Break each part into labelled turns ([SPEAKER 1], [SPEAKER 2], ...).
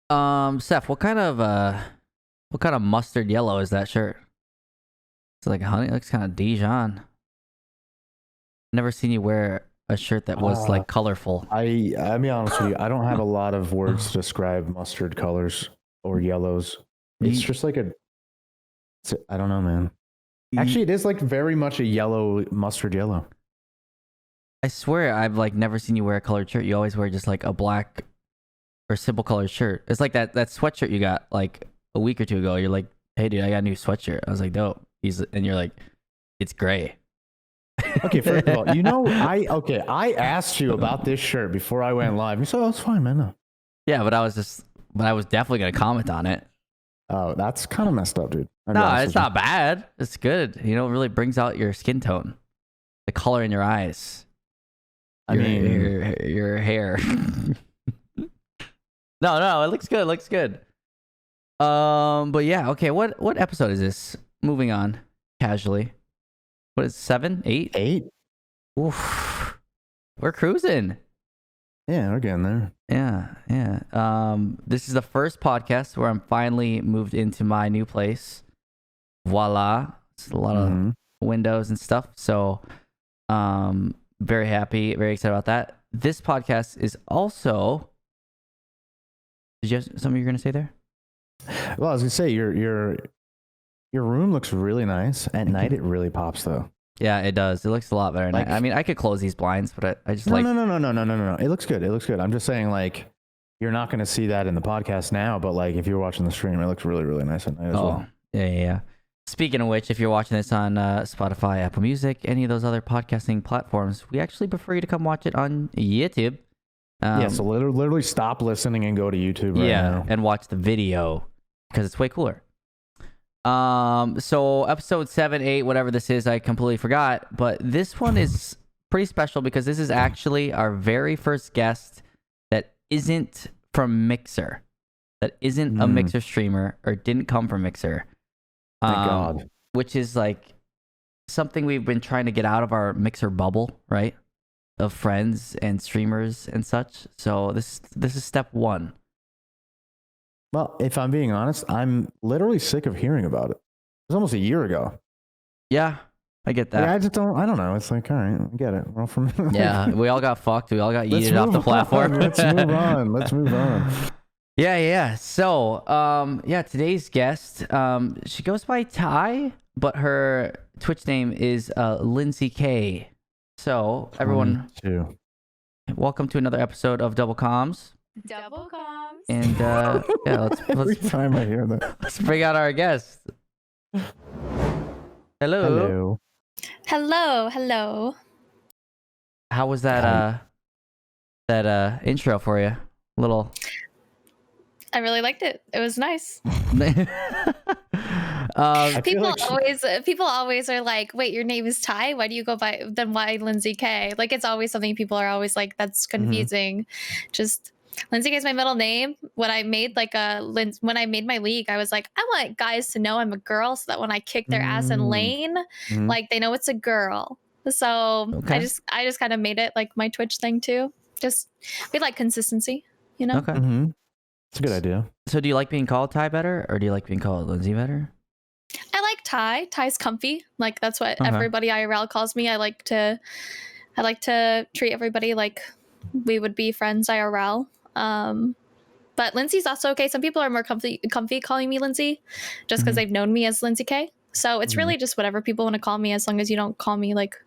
[SPEAKER 1] Seth, what kind of mustard yellow is that shirt? It's like honey. It looks kind of Dijon. Never seen you wear a shirt that was like colorful.
[SPEAKER 2] I'll be honest with you. I don't have a lot of words to describe mustard colors or yellows. It's just like I don't know, man. Actually, it is like very much a yellow, mustard yellow.
[SPEAKER 1] I swear I've like never seen you wear a colored shirt. You always wear just like a black or simple colored shirt. It's like that sweatshirt you got like a week or two ago. You're like, hey dude, I got a new sweatshirt. I was like, dope. And you're like, it's gray.
[SPEAKER 2] Okay, first of all, I asked you about this shirt before I went live. You said, "Oh, it's fine, man." No.
[SPEAKER 1] Yeah, but I was definitely gonna comment on it.
[SPEAKER 2] Oh, that's kind of messed up, dude.
[SPEAKER 1] No, it's not bad. It's good. You know, it really brings out your skin tone, the color in your eyes. Your hair. No, it looks good. It looks good. But yeah, okay. What episode is this? Moving on, casually. What is 7, 8?
[SPEAKER 2] 8.
[SPEAKER 1] Oof. We're cruising.
[SPEAKER 2] Yeah, we're getting there.
[SPEAKER 1] Yeah. This is the first podcast where I'm finally moved into my new place. Voila. It's a lot of windows and stuff. So, very happy, very excited about that. This podcast is also. Did you have something you're gonna say there?
[SPEAKER 2] Well, I was gonna say your room looks really nice. At night, it really pops, though.
[SPEAKER 1] Yeah, it does. It looks a lot better at night. I mean, I could close these blinds, but I just
[SPEAKER 2] no. It looks good. It looks good. I'm just saying, like, you're not gonna see that in the podcast now, but like if you're watching the stream, it looks really, really nice at night as well.
[SPEAKER 1] Yeah. Speaking of which, if you're watching this on Spotify, Apple Music, any of those other podcasting platforms, we actually prefer you to come watch it on YouTube.
[SPEAKER 2] So literally stop listening and go to YouTube right now.
[SPEAKER 1] And watch the video because it's way cooler. So episode 7, 8, whatever this is, I completely forgot. But this one is pretty special because this is actually our very first guest that isn't from Mixer, that isn't a Mixer streamer or didn't come from Mixer.
[SPEAKER 2] Thank God.
[SPEAKER 1] Which is like something we've been trying to get out of our Mixer bubble, right? Of friends and streamers and such. So this is step 1.
[SPEAKER 2] Well, if I'm being honest, I'm literally sick of hearing about it. It was almost a year ago.
[SPEAKER 1] Yeah, I get that.
[SPEAKER 2] Yeah, I don't know. It's like, all right, I get it. Well,
[SPEAKER 1] yeah, we all got fucked. We all got yeeted off the platform.
[SPEAKER 2] Let's move on.
[SPEAKER 1] Yeah. So, today's guest, she goes by Ty, but her Twitch name is LindsayK. So, everyone, welcome to another episode of Double Comms.
[SPEAKER 3] Double comms.
[SPEAKER 1] And let's
[SPEAKER 2] every time I hear that,
[SPEAKER 1] let's bring out our guest. Hello. How was that intro for you?
[SPEAKER 3] I really liked it. It was nice. People always are like, wait, your name is Ty? Why do you go by, then why LindsayK? Like, it's always something people are always like, that's confusing. Just LindsayK is my middle name. When I made when I made my league, I was like, I want guys to know I'm a girl so that when I kick their ass in lane, like they know it's a girl. So I just kind of made it like my Twitch thing too. Just we like consistency, you know?
[SPEAKER 1] Okay.
[SPEAKER 2] It's a good idea.
[SPEAKER 1] So do you like being called Ty better or do you like being called Lindsay better?
[SPEAKER 3] I like Ty. Ty's comfy. Like that's what everybody IRL calls me. I like to treat everybody like we would be friends IRL. But Lindsay's also okay. Some people are more comfy calling me Lindsay just because they've known me as LindsayK. So it's really just whatever people want to call me, as long as you don't call me like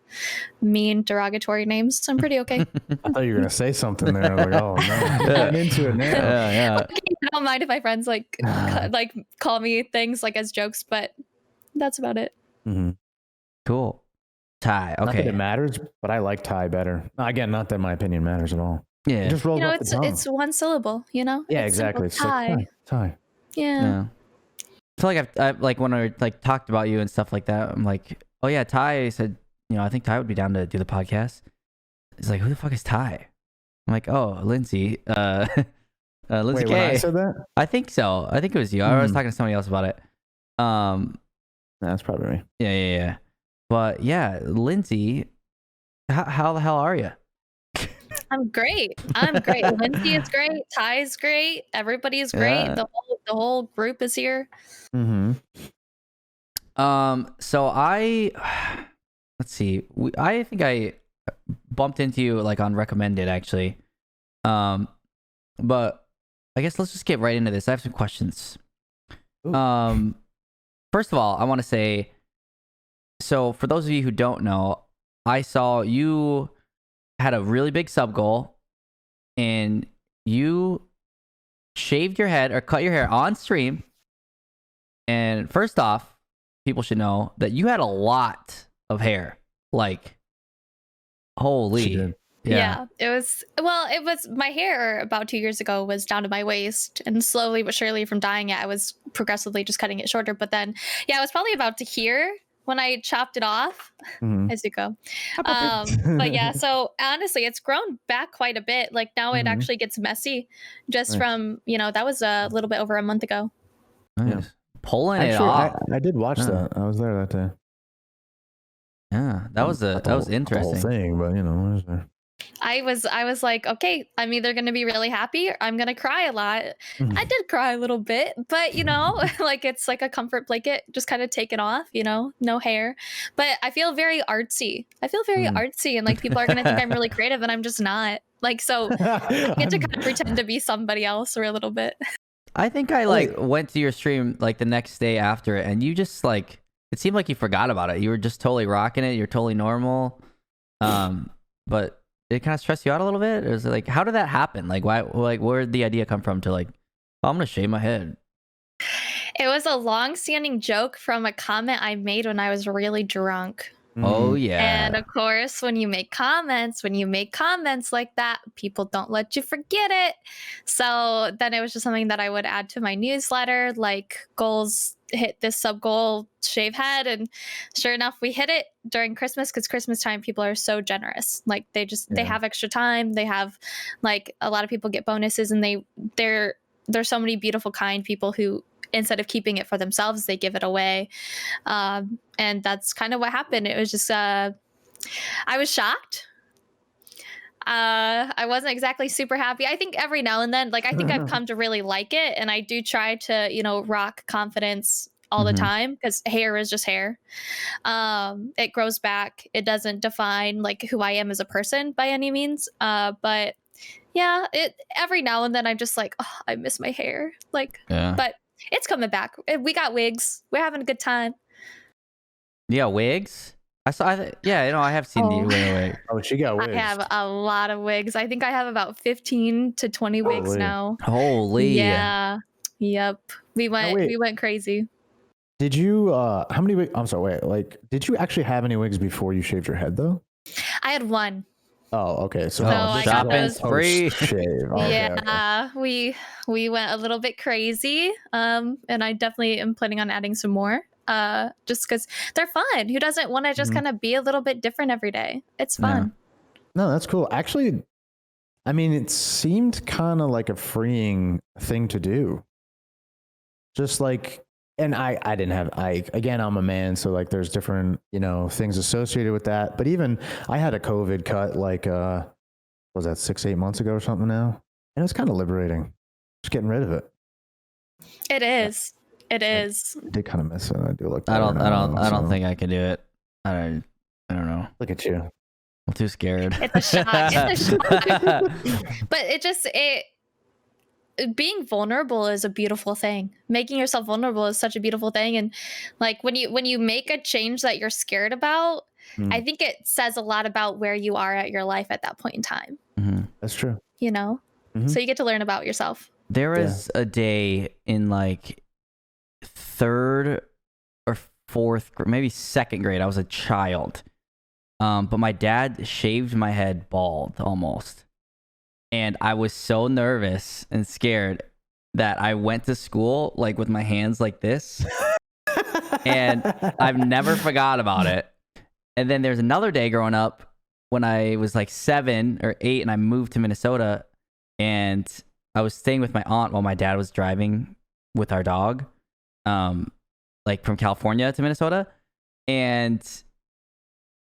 [SPEAKER 3] mean derogatory names. I'm pretty okay.
[SPEAKER 2] I thought you were gonna say something there. I was like, oh no, I'm into it now.
[SPEAKER 1] Yeah.
[SPEAKER 3] Okay, I don't mind if my friends like call me things like as jokes, but that's about it.
[SPEAKER 1] Cool. Ty. Okay.
[SPEAKER 2] Not that it matters, but I like Ty better. Again, not that my opinion matters at all.
[SPEAKER 1] Yeah.
[SPEAKER 2] It just rolls off the tongue.
[SPEAKER 3] It's one syllable. You know.
[SPEAKER 2] Yeah,
[SPEAKER 3] it's
[SPEAKER 2] exactly. It's
[SPEAKER 3] Ty.
[SPEAKER 2] like, Ty.
[SPEAKER 3] Yeah.
[SPEAKER 1] I feel like I've like when I like talked about you and stuff like that, I'm like, oh yeah, Ty. I said, I think Ty would be down to do the podcast. He's like, who the fuck is Ty? I'm like, oh, Lindsay. LindsayK.
[SPEAKER 2] Wait, when I said that?
[SPEAKER 1] I think so. I think it was you. I was talking to somebody else about it.
[SPEAKER 2] That's probably me.
[SPEAKER 1] Yeah. But yeah, Lindsay, how the hell are you?
[SPEAKER 3] I'm great. I'm great. Lindsay is great. Ty is great. Everybody is great.
[SPEAKER 1] Yeah.
[SPEAKER 3] The whole group is here.
[SPEAKER 2] Mm-hmm.
[SPEAKER 1] So let's see. I think I bumped into you like on recommended actually. But I guess let's just get right into this. I have some questions.
[SPEAKER 2] Ooh.
[SPEAKER 1] First of all, I want to say, so for those of you who don't know, I saw you had a really big sub goal and you shaved your head or cut your hair on stream. And first off, people should know that you had a lot of hair. Like, holy.
[SPEAKER 3] Yeah. It was my hair about 2 years ago was down to my waist, and slowly but surely from dyeing it, I was progressively just cutting it shorter. But then, yeah, I was probably about to here when I chopped it off as you go. But yeah, so honestly, it's grown back quite a bit. Like now it actually gets messy just from, that was a little bit over a month ago.
[SPEAKER 1] Nice.
[SPEAKER 2] Yeah.
[SPEAKER 1] Pulling it
[SPEAKER 2] Actually,
[SPEAKER 1] off.
[SPEAKER 2] I did watch that. I was there that day.
[SPEAKER 1] Yeah, that was interesting.
[SPEAKER 2] The whole thing, but I was there.
[SPEAKER 3] I was like, okay, I'm either going to be really happy or I'm going to cry a lot. I did cry a little bit, but like it's like a comfort blanket, just kind of take it off, no hair. But I feel very artsy. And like people are going to think I'm really creative and I'm just not. Like, so I get to kind of pretend to be somebody else for a little bit.
[SPEAKER 1] I think I went to your stream like the next day after it and you just like, it seemed like you forgot about it. You were just totally rocking it. You're totally normal. But did it kind of stress you out a little bit? Or is it like, how did that happen? Like, why, like, where did the idea come from to like, oh, I'm going to shave my head?
[SPEAKER 3] It was a long-standing joke from a comment I made when I was really drunk.
[SPEAKER 1] Oh, yeah.
[SPEAKER 3] And of course, when you make comments like that, people don't let you forget it. So then it was just something that I would add to my newsletter, like goals, hit this sub goal, shave head. And sure enough, we hit it during Christmas, because Christmas time, people are so generous. Like they have extra time. They have like a lot of people get bonuses, and there's so many beautiful, kind people who, instead of keeping it for themselves, they give it away. And that's kind of what happened. It was just, I was shocked. I wasn't exactly super happy. I think every now and then, like, I think I've come to really like it. And I do try to, rock confidence all the time, because hair is just hair. It grows back. It doesn't define like who I am as a person by any means. But yeah, every now and then I'm just like, oh, I miss my hair. Like, but it's coming back. We got wigs. We're having a good time.
[SPEAKER 1] Yeah, wigs? I have seen you wear a wig.
[SPEAKER 2] Oh, she got wigs.
[SPEAKER 3] I have a lot of wigs. I think I have about 15 to 20 wigs now.
[SPEAKER 1] Holy.
[SPEAKER 3] Yeah. Yep. We went crazy.
[SPEAKER 2] Did you how many wigs? I'm sorry, wait, like did you actually have any wigs before you shaved your head though?
[SPEAKER 3] I had one.
[SPEAKER 2] Oh, okay. So
[SPEAKER 1] shopping spree.
[SPEAKER 3] Yeah, we went a little bit crazy. And I definitely am planning on adding some more. Just because they're fun. Who doesn't want to just kind of be a little bit different every day? It's fun.
[SPEAKER 2] Yeah. No, that's cool. Actually, I mean, it seemed kind of like a freeing thing to do. Just like, and I didn't have, again, I'm a man, so like there's different, things associated with that. But even I had a COVID cut like, was that 6-8 months ago or something now? And it's kind of liberating. Just getting rid of it.
[SPEAKER 3] It is. It is.
[SPEAKER 2] I did kind of miss it. I do look.
[SPEAKER 1] I don't think I can do it. I don't know.
[SPEAKER 2] Look at you.
[SPEAKER 1] I'm too scared.
[SPEAKER 3] It's a shot. It's a shot. But being vulnerable is a beautiful thing. Making yourself vulnerable is such a beautiful thing. And like when you make a change that you're scared about, I think it says a lot about where you are at your life at that point in time.
[SPEAKER 2] That's true.
[SPEAKER 3] So you get to learn about yourself.
[SPEAKER 1] There was a day in like 3rd or 4th, maybe 2nd grade. I was a child. But my dad shaved my head bald almost. And I was so nervous and scared that I went to school like with my hands like this. And I've never forgot about it. And then there's another day growing up when I was like 7 or 8 and I moved to Minnesota, and I was staying with my aunt while my dad was driving with our dog, like from California to Minnesota. And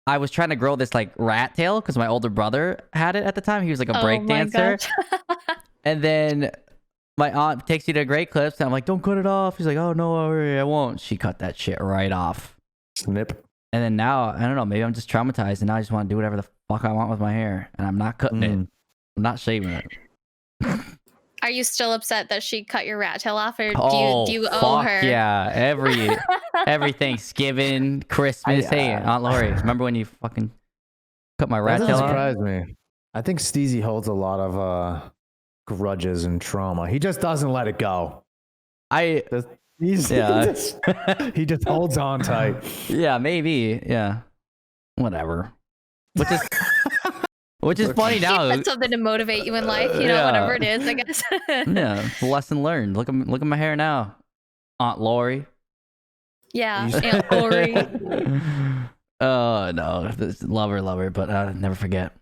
[SPEAKER 1] I was trying to grow this like rat tail because my older brother had it at the time. He was like a break dancer. And then my aunt takes you to Great Clips and I'm like, don't cut it off. He's like, oh no, I won't. She cut that shit right off.
[SPEAKER 2] Snip.
[SPEAKER 1] And then now, I don't know, maybe I'm just traumatized and now I just want to do whatever the fuck I want with my hair. And I'm not cutting it. I'm not shaving it.
[SPEAKER 3] Are you still upset that she cut your rat tail off, or do you owe
[SPEAKER 1] fuck
[SPEAKER 3] her?
[SPEAKER 1] Yeah, every Thanksgiving, Christmas. Hey, Aunt Lori, remember when you fucking cut my rat tail off?
[SPEAKER 2] That surprised me. I think Steezy holds a lot of grudges and trauma. He just doesn't let it go. He just holds on tight.
[SPEAKER 1] Yeah, maybe. Yeah, whatever. Which is funny now.
[SPEAKER 3] That's something to motivate you in life, you know, whatever it is, I guess.
[SPEAKER 1] Yeah, lesson learned. Look at my hair now, Aunt Lori.
[SPEAKER 3] Yeah, Aunt Lori.
[SPEAKER 1] Oh no, love her, but never forget.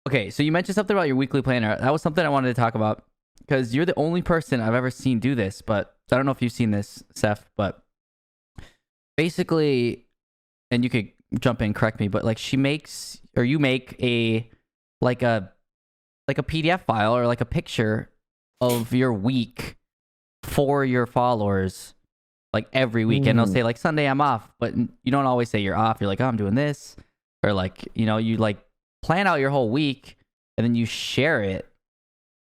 [SPEAKER 1] Okay, so you mentioned something about your weekly planner. That was something I wanted to talk about because you're the only person I've ever seen do this. But I don't know if you've seen this, Seth. But basically, and you could jump in, correct me, but like you make a PDF file or like a picture of your week for your followers like every week. And they'll say like Sunday I'm off, but you don't always say you're off. You're like, oh, I'm doing this, or like, you know, you like plan out your whole week and then you share it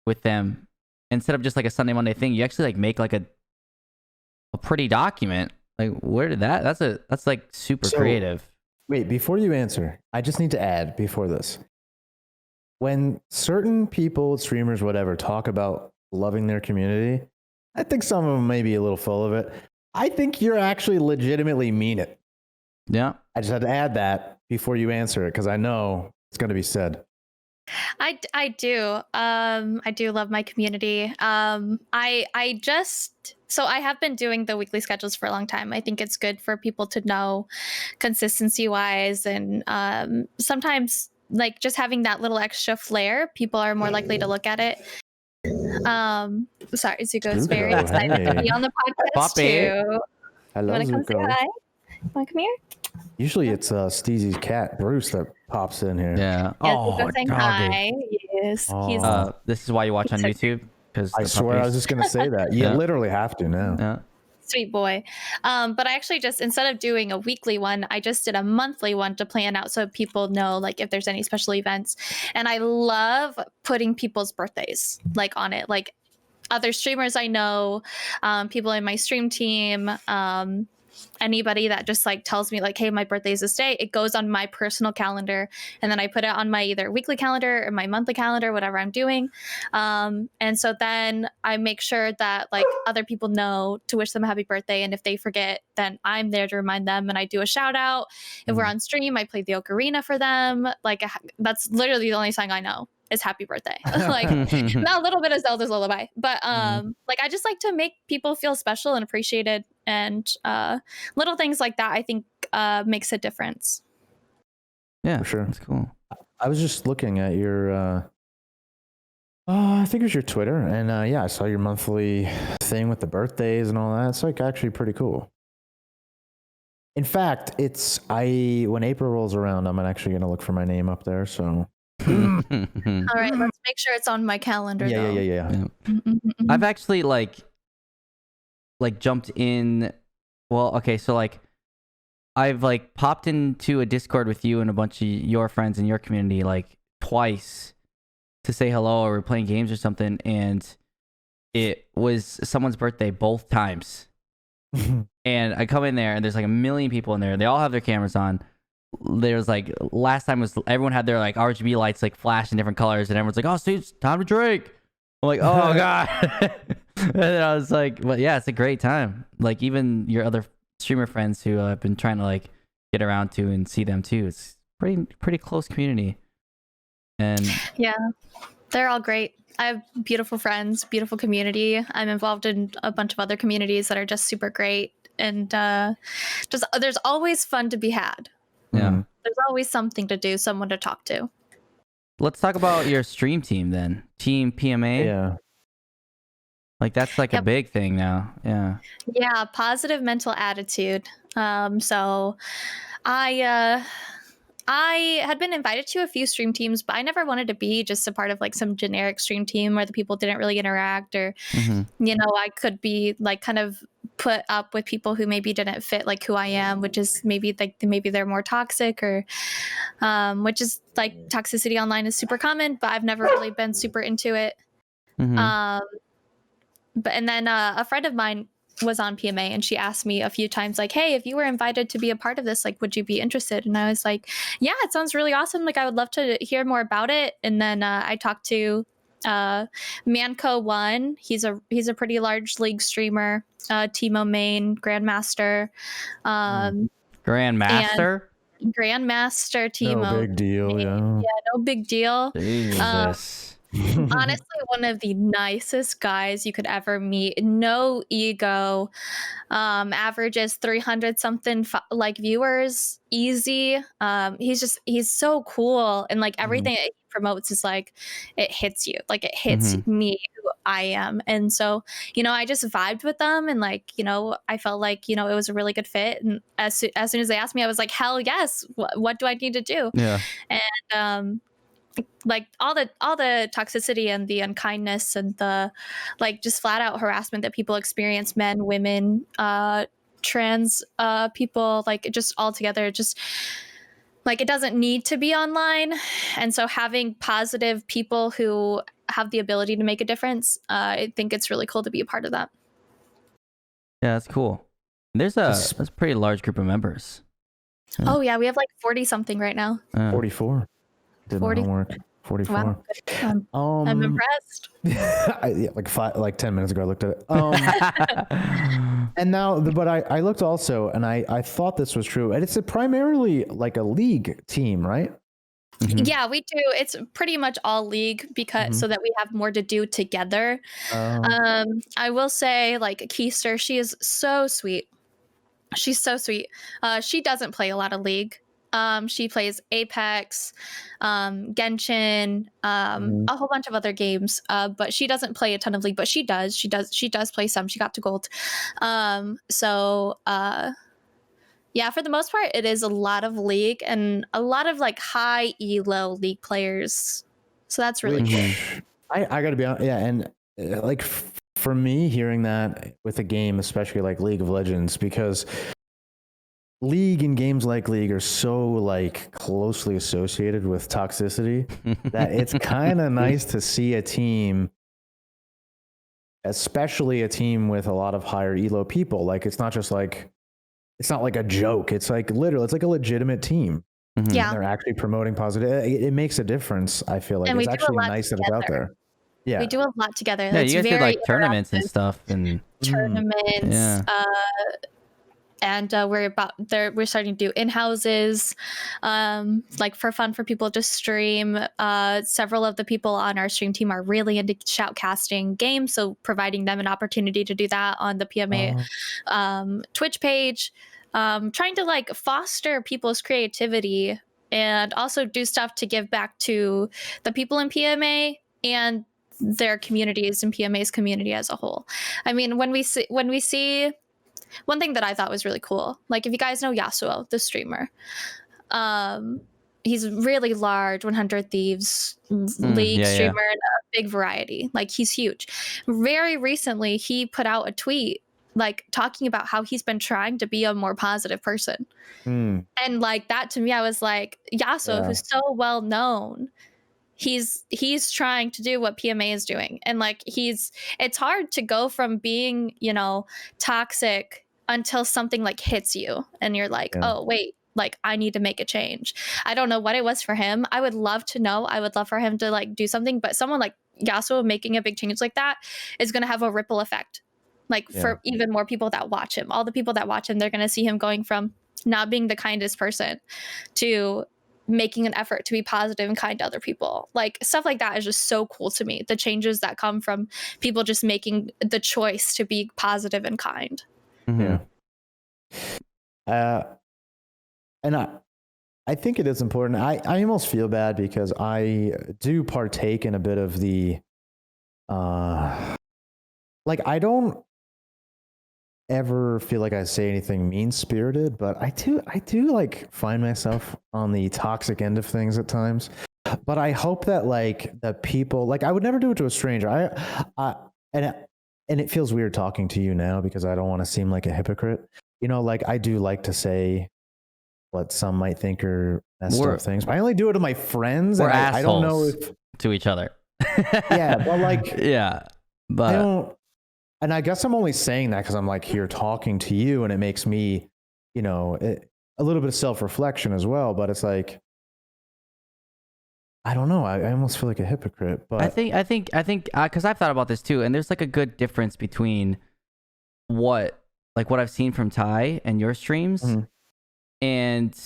[SPEAKER 1] with them instead of just like a Sunday Monday thing. You actually like make like a pretty document. Like, where did that's like super creative.
[SPEAKER 2] Wait, before you answer, I just need to add before this. When certain people, streamers, whatever, talk about loving their community, I think some of them may be a little full of it. I think you're actually legitimately mean it.
[SPEAKER 1] Yeah.
[SPEAKER 2] I just had to add that before you answer it because I know it's going to be said.
[SPEAKER 3] I do. I do love my community. So I have been doing the weekly schedules for a long time. I think it's good for people to know consistency wise, and sometimes like just having that little extra flair, people are more likely to look at it. Sorry, Zuko's very excited to be on the podcast too.
[SPEAKER 2] Hello, Zuko.
[SPEAKER 3] Come say hi? You wanna come here?
[SPEAKER 2] Usually it's Steezy's cat, Bruce, that pops in here.
[SPEAKER 1] Yeah.
[SPEAKER 3] Zuko saying hi. Yes. He's
[SPEAKER 1] this is why you watch on YouTube? Because
[SPEAKER 2] I swear I was just going to say that. You literally have to now.
[SPEAKER 1] Yeah.
[SPEAKER 3] Sweet boy. But I actually just, instead of doing a weekly one, I just did a monthly one to plan out so people know like if there's any special events. And I love putting people's birthdays like on it, like other streamers I know, people in my stream team, anybody that just like tells me like, hey, my birthday is this day, it goes on my personal calendar, and then I put it on my either weekly calendar or my monthly calendar, whatever I'm doing. And so then I make sure that like other people know to wish them a happy birthday, and if they forget, then I'm there to remind them, and I do a shout out. If we're on stream, I play the ocarina for them. Like that's literally the only song I know is happy birthday. Like not a little bit of Zelda's Lullaby, but like I just like to make people feel special and appreciated, and little things like that I think makes a difference.
[SPEAKER 1] Yeah,
[SPEAKER 2] for sure.
[SPEAKER 1] That's cool.
[SPEAKER 2] I was just looking at your I think it was your Twitter, and yeah, I saw your monthly thing with the birthdays and all that. It's like actually pretty cool. In fact, when April rolls around, I'm actually going to look for my name up there, so
[SPEAKER 3] all right, let's make sure it's on my calendar.
[SPEAKER 2] Yeah.
[SPEAKER 1] I've actually like jumped in. Well, okay, so like I've like popped into a Discord with you and a bunch of your friends in your community like twice to say hello, or we're playing games or something, and it was someone's birthday both times. And I come in there and there's like a million people in there. They all have their cameras on. There's like last time was everyone had their like RGB lights like flash in different colors, and everyone's like, "Oh, Steve, it's time to drink." I'm like, "Oh god!" And then I was like, "But yeah, it's a great time." Like even your other streamer friends who I've been trying to like get around to and see them too. It's pretty close community. And yeah,
[SPEAKER 3] they're all great. I have beautiful friends, beautiful community. I'm involved in a bunch of other communities that are just super great, and just there's always fun to be had.
[SPEAKER 1] Yeah.
[SPEAKER 3] There's always something to do, someone to talk to.
[SPEAKER 1] Let's talk about your stream team then. Team PMA.
[SPEAKER 2] Yeah.
[SPEAKER 1] Like that's like a big thing now. Yeah.
[SPEAKER 3] Yeah, positive mental attitude. So I had been invited to a few stream teams, but I never wanted to be just a part of like some generic stream team where the people didn't really interact, or I could be like kind of put up with people who maybe didn't fit like who I am, which is maybe they're more toxic, or which is like toxicity online is super common, but I've never really been super into it. But then a friend of mine was on PMA, and she asked me a few times like, hey, if you were invited to be a part of this, like, would you be interested? And I was like, yeah, it sounds really awesome. Like, I would love to hear more about it. And then I talked to Manco1. He's a pretty large league streamer, Timo main, Grandmaster.
[SPEAKER 1] Grandmaster?
[SPEAKER 3] Grandmaster Timo.
[SPEAKER 2] No big deal, yeah.
[SPEAKER 3] Yeah, no big deal.
[SPEAKER 1] Jesus.
[SPEAKER 3] Honestly, one of the nicest guys you could ever meet. No ego. Averages 300 something like viewers, easy. He's so cool, and like everything that he promotes is like it hits you, like it hits me who I am. And so I just vibed with them, and like I felt like it was a really good fit. And as soon as they asked me, I was like, hell yes. What do I need to do?
[SPEAKER 1] Yeah.
[SPEAKER 3] And like all the toxicity and the unkindness and the like just flat out harassment that people experience, men, women, trans people, like just all together, just like it doesn't need to be online. And so having positive people who have the ability to make a difference, I think it's really cool to be a part of that.
[SPEAKER 1] Yeah, that's cool. That's a pretty large group of members.
[SPEAKER 3] Oh yeah, we have like 40 something right now.
[SPEAKER 2] 44. Did
[SPEAKER 3] 40.
[SPEAKER 2] my homework. 44.
[SPEAKER 3] Wow. I'm impressed.
[SPEAKER 2] like 10 minutes ago I looked at it. And now, but I looked also, and I thought this was true, and it's primarily like a league team, right?
[SPEAKER 3] Yeah, we do. It's pretty much all league because so that we have more to do together. I will say, like Keister, she is so sweet. She's so sweet. She doesn't play a lot of league. She plays Apex, Genshin, a whole bunch of other games. But she doesn't play a ton of league, but she does play some. She got to gold. Yeah, for the most part, it is a lot of league and a lot of like high elo league players. So that's really cool.
[SPEAKER 2] I gotta be honest, yeah, and like for me, hearing that with a game, especially like League of Legends, because League and games like League are so like closely associated with toxicity that it's kind of nice to see a team, especially a team with a lot of higher elo people. Like it's not like a joke. It's like literally, it's like a legitimate team.
[SPEAKER 3] Yeah,
[SPEAKER 2] they're actually promoting positive. It makes a difference. I feel like
[SPEAKER 3] and
[SPEAKER 2] it's actually nice that it's out there. Yeah,
[SPEAKER 3] we do a lot together.
[SPEAKER 1] Yeah, you guys did like tournaments and stuff, and
[SPEAKER 3] tournaments. And we're starting to do in-houses, like for fun for people to stream. Several of the people on our stream team are really into shoutcasting games, so providing them an opportunity to do that on the PMA Twitch page, trying to like foster people's creativity and also do stuff to give back to the people in PMA and their communities and PMA's community as a whole. I mean, when we see one thing that I thought was really cool, like if you guys know Yasuo, the streamer, he's really large, 100 Thieves league streamer, and a big variety. Like he's huge. Very recently, he put out a tweet like talking about how he's been trying to be a more positive person. And like that to me, I was like, Yasuo, who's so well known, he's trying to do what PMA is doing. And like it's hard to go from being, toxic until something like hits you and you're like, oh wait, like I need to make a change. I don't know what it was for him. I would love to know. I would love for him to like do something, but someone like Yasuo making a big change like that is going to have a ripple effect. Like for even more people that watch him, all the people that watch him, they're going to see him going from not being the kindest person to making an effort to be positive and kind to other people. Like stuff like that is just so cool to me. The changes that come from people just making the choice to be positive and kind.
[SPEAKER 2] And I think it is important. I almost feel bad because I do partake in a bit of the like ever feel like I say anything mean spirited, but I do like find myself on the toxic end of things at times. But I hope that like the people, like I would never do it to a stranger. And it feels weird talking to you now because I don't want to seem like a hypocrite. You know, like I do like to say what some might think are messed up things. But I only do it to my friends.
[SPEAKER 1] We're
[SPEAKER 2] And
[SPEAKER 1] assholes
[SPEAKER 2] I don't know if
[SPEAKER 1] to each other.
[SPEAKER 2] yeah, but like
[SPEAKER 1] yeah, but
[SPEAKER 2] I don't. And I guess I'm only saying that because I'm like here talking to you, and it makes me, you know, a little bit of self-reflection as well. But it's like, I don't know. I almost feel like a hypocrite. But
[SPEAKER 1] I think, because I've thought about this too, and there's like a good difference between what I've seen from Ty and your streams, and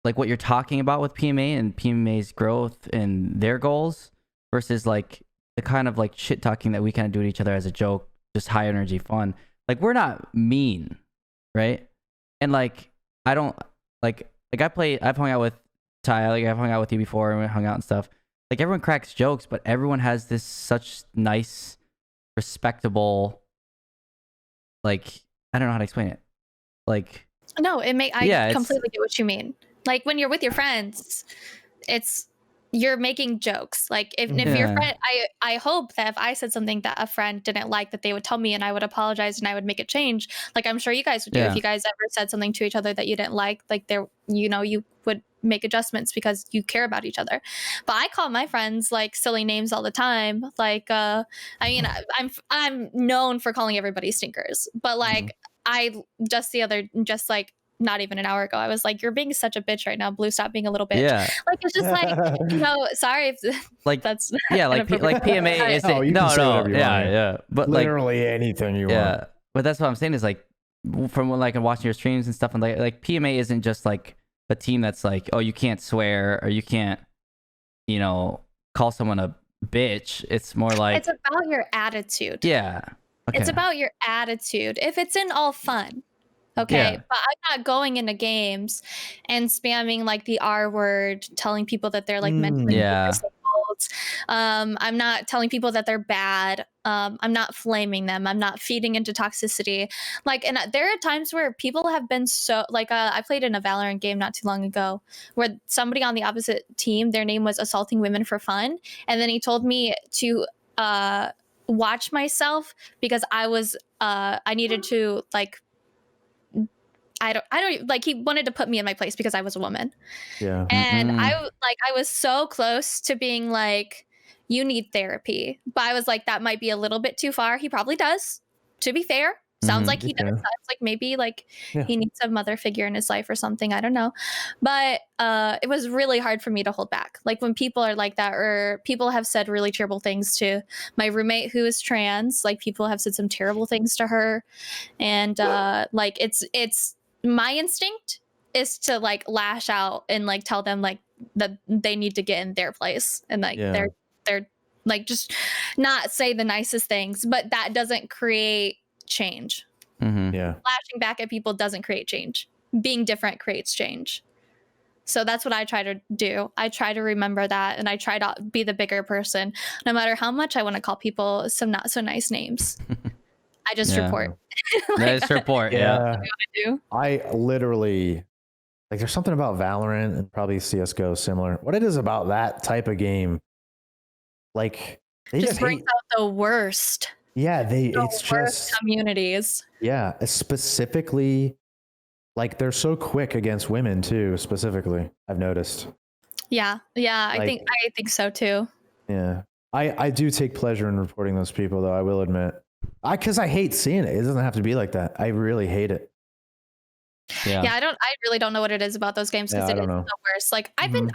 [SPEAKER 1] like what you're talking about with PMA and PMA's growth and their goals versus like the kind of like shit talking that we kind of do to each other as a joke, just high energy fun. Like we're not mean, right? And like I don't like I've hung out with Ty, like I've hung out with you before and we hung out and stuff. Like everyone cracks jokes, but everyone has this such nice, respectable, like I don't know how to explain it. Like
[SPEAKER 3] no, I completely get what you mean. Like when you're with your friends, you're making jokes. Like if your friend, I hope that if I said something that a friend didn't like, that they would tell me and I would apologize and I would make a change. Like I'm sure you guys would do if you guys ever said something to each other that you didn't like you would make adjustments because you care about each other. But I call my friends like silly names all the time. Like I mean, I'm known for calling everybody stinkers, but like just like not even an hour ago, I was like, "You're being such a bitch right now, Blue. Stop being a little bitch."
[SPEAKER 1] Yeah.
[SPEAKER 3] Like it's just like, sorry if
[SPEAKER 1] like
[SPEAKER 3] that's
[SPEAKER 1] like PMA is but
[SPEAKER 2] literally anything you want.
[SPEAKER 1] But that's what I'm saying is like from when like I'm watching your streams and stuff, and like PMA isn't just like a team that's like, oh, you can't swear or you can't, you know, call someone a bitch. It's more like
[SPEAKER 3] it's about your attitude.
[SPEAKER 1] Yeah. Okay.
[SPEAKER 3] It's about your attitude. If it's in all fun. Okay, but I'm not going into games and spamming like the R word, telling people that they're like mentally disabled. I'm not telling people that they're bad. I'm not flaming them. I'm not feeding into toxicity. Like, and there are times where people have been so like, I played in a Valorant game not too long ago where somebody on the opposite team, their name was assaulting women for fun, and then he told me to watch myself because I needed to like. I don't like he wanted to put me in my place because I was a woman.
[SPEAKER 2] Yeah.
[SPEAKER 3] And I was so close to being like, you need therapy. But I was like, that might be a little bit too far. He probably does, to be fair. Sounds like he does. Sounds like maybe like he needs a mother figure in his life or something. I don't know. But it was really hard for me to hold back. Like when people are like that, or people have said really terrible things to my roommate who is trans, like people have said some terrible things to her. And like it's my instinct is to like lash out and like tell them like that they need to get in their place and like they're like just not say the nicest things, but that doesn't create change. Lashing back at people doesn't create change. Being different creates change. So that's what I try to do. I try to remember that, and I try to be the bigger person, no matter how much I want to call people some not so nice names. I just report.
[SPEAKER 1] Like, just report.
[SPEAKER 2] I literally like there's something about Valorant and probably CSGO similar. What it is about that type of game, like they just
[SPEAKER 3] brings out the worst.
[SPEAKER 2] Yeah, it's just
[SPEAKER 3] communities.
[SPEAKER 2] Yeah, specifically, like they're so quick against women too. Specifically, I've noticed.
[SPEAKER 3] Yeah, like, I think so too.
[SPEAKER 2] Yeah, I do take pleasure in reporting those people, though. I will admit, because I hate seeing it. It doesn't have to be like that. I really hate it.
[SPEAKER 3] Yeah, I really don't know what it is about those games because it is the worst. Like I've been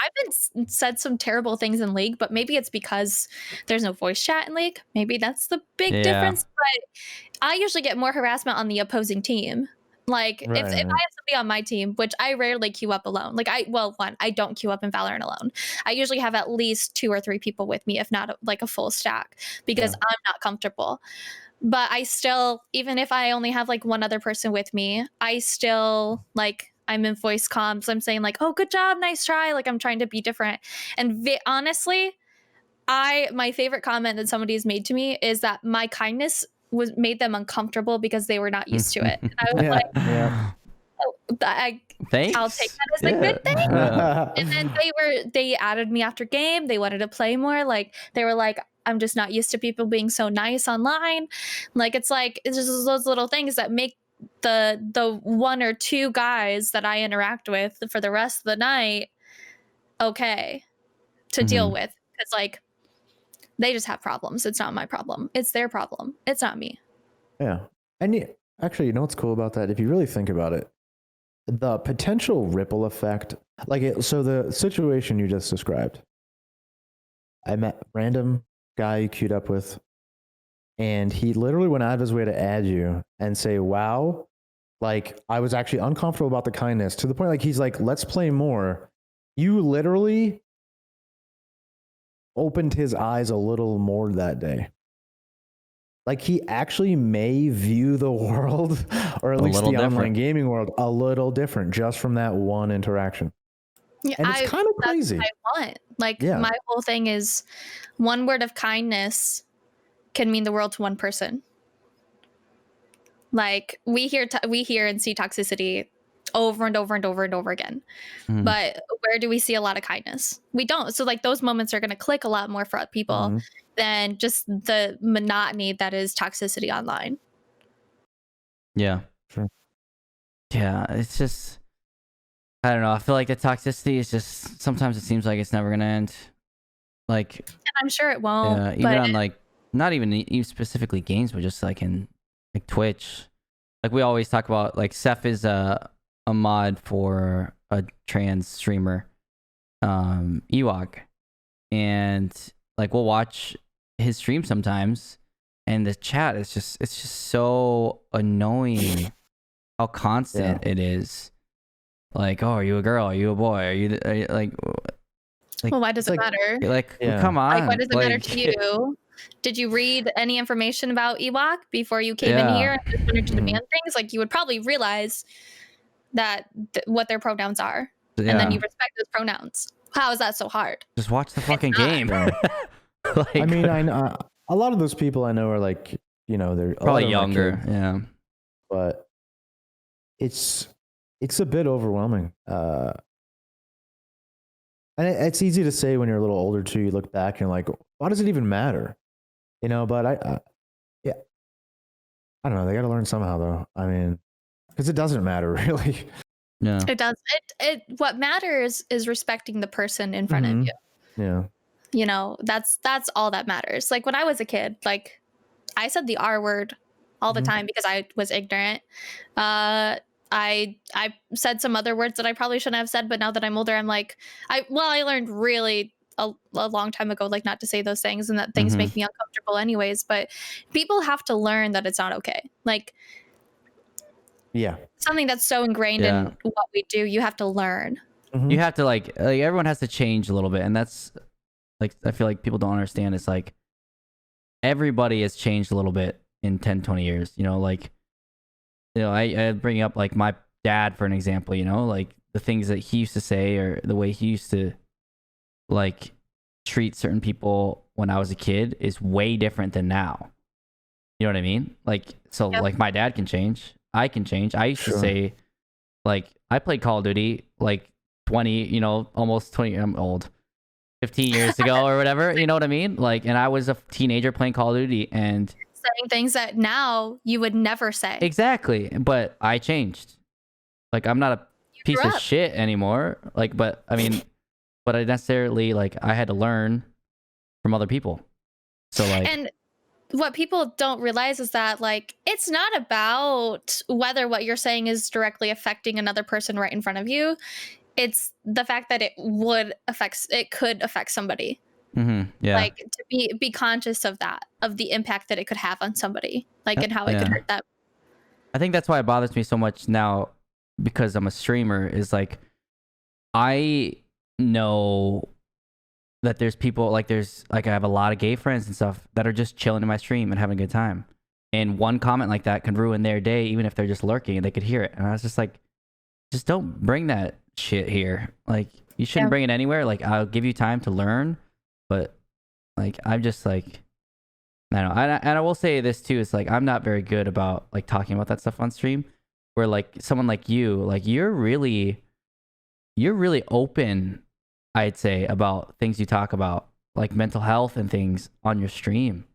[SPEAKER 3] said some terrible things in League, but maybe it's because there's no voice chat in League. Maybe that's the big difference. But I usually get more harassment on the opposing team. Like if I have somebody on my team, which I rarely queue up alone. Like I don't queue up in Valorant alone. I usually have at least 2 or 3 people with me, if not like a full stack, because I'm not comfortable. But I still, even if I only have like one other person with me, I still like I'm in voice comms. I'm saying like, oh, good job, nice try. Like I'm trying to be different. And honestly, my favorite comment that somebody has made to me is that my kindness was made them uncomfortable because they were not used to it. And I was like, oh,
[SPEAKER 1] thanks.
[SPEAKER 3] I'll take that as a good thing. And then they added me after game. They wanted to play more. Like they were like, I'm just not used to people being so nice online. Like it's just those little things that make the one or two guys that I interact with for the rest of the night okay to deal with. Because like they just have problems. It's not my problem. It's their problem. It's not me.
[SPEAKER 2] Yeah. And actually, you know what's cool about that? If you really think about it, the potential ripple effect, so the situation you just described, I met a random guy you queued up with, and he literally went out of his way to add you and say, wow, like I was actually uncomfortable about the kindness, to the point like he's like, let's play more. You literally opened his eyes a little more that day. Like he actually may view the world, or at least the online gaming world, a little different just from that one interaction.
[SPEAKER 3] Yeah,
[SPEAKER 2] and it's kind of crazy.
[SPEAKER 3] That's what I want. Like my whole thing is one word of kindness can mean the world to one person. Like we hear and see toxicity over and over and over and over again. But where do we see a lot of kindness? We don't. So like those moments are going to click a lot more for people than just the monotony that is toxicity online.
[SPEAKER 1] Yeah.
[SPEAKER 2] Sure.
[SPEAKER 1] Yeah, it's just, I don't know. I feel like the toxicity is just, sometimes it seems like it's never going to end. Like,
[SPEAKER 3] and I'm sure it won't.
[SPEAKER 1] Yeah, even on like, not even specifically games, but just like in like Twitch. Like we always talk about, like Seth is a mod for a trans streamer, Ewok, and like we'll watch his stream sometimes, and the chat is just, it's just so annoying how constant it is. Like, oh, are you a girl? Are you a boy? Are you like
[SPEAKER 3] well, why does it matter?
[SPEAKER 1] Like, come on.
[SPEAKER 3] Like, why does it matter to you? Did you read any information about Ewok before you came in here and just wanted to demand things? Like, you would probably realize that what their pronouns are, and then you respect those pronouns. How is that so hard?
[SPEAKER 1] Just watch the fucking game.
[SPEAKER 2] Like, I mean, I know a lot of those people I know are like, you know, they're
[SPEAKER 1] probably younger,
[SPEAKER 2] but it's a bit overwhelming. And it's easy to say when you're a little older too. You look back and you're like, why does it even matter? You know, but I don't know. They got to learn somehow, though. I mean, because it doesn't matter really.
[SPEAKER 1] Yeah,
[SPEAKER 3] it does. It what matters is respecting the person in front of you.
[SPEAKER 2] Yeah,
[SPEAKER 3] you know, that's all that matters. Like when I was a kid, like I said the R word all the time because I was ignorant. I said some other words that I probably shouldn't have said, but now that I'm older, I'm like, I learned really a long time ago, like not to say those things, and that things make me uncomfortable anyways. But people have to learn that it's not okay. Like, something that's so ingrained in what we do, you have to learn.
[SPEAKER 1] You have to like everyone has to change a little bit, and that's like, I feel like people don't understand. It's like everybody has changed a little bit in 10, 20 years. You know, like, you know, I bring up like my dad for an example. You know, like the things that he used to say, or the way he used to like treat certain people when I was a kid is way different than now. You know what I mean? Like, so like my dad can change. I can change. I used to say, like, I played Call of Duty like 20, you know, almost 20, I'm old, 15 years ago or whatever. You know what I mean? Like, and I was a teenager playing Call of Duty and
[SPEAKER 3] saying things that now you would never say.
[SPEAKER 1] Exactly. But I changed. Like, I'm not a piece of shit anymore. Like, but I mean, but I necessarily, like, I had to learn from other people. So like,
[SPEAKER 3] and what people don't realize is that, like, it's not about whether what you're saying is directly affecting another person right in front of you. It's the fact that it could affect somebody. Like, to be conscious of that, of the impact that it could have on somebody, like, and how it could hurt them.
[SPEAKER 1] I think that's why it bothers me so much now, because I'm a streamer, is like, I know that there's people like, I have a lot of gay friends and stuff that are just chilling in my stream and having a good time, and one comment like that can ruin their day, even if they're just lurking and they could hear it. And I was just like, just don't bring that shit here. Like, you shouldn't bring it anywhere. Like, I'll give you time to learn, but like, I'm just like, I know, and I will say this too. It's like I'm not very good about like talking about that stuff on stream. Where like someone like you, like you're really open, I'd say, about things you talk about, like mental health and things on your stream.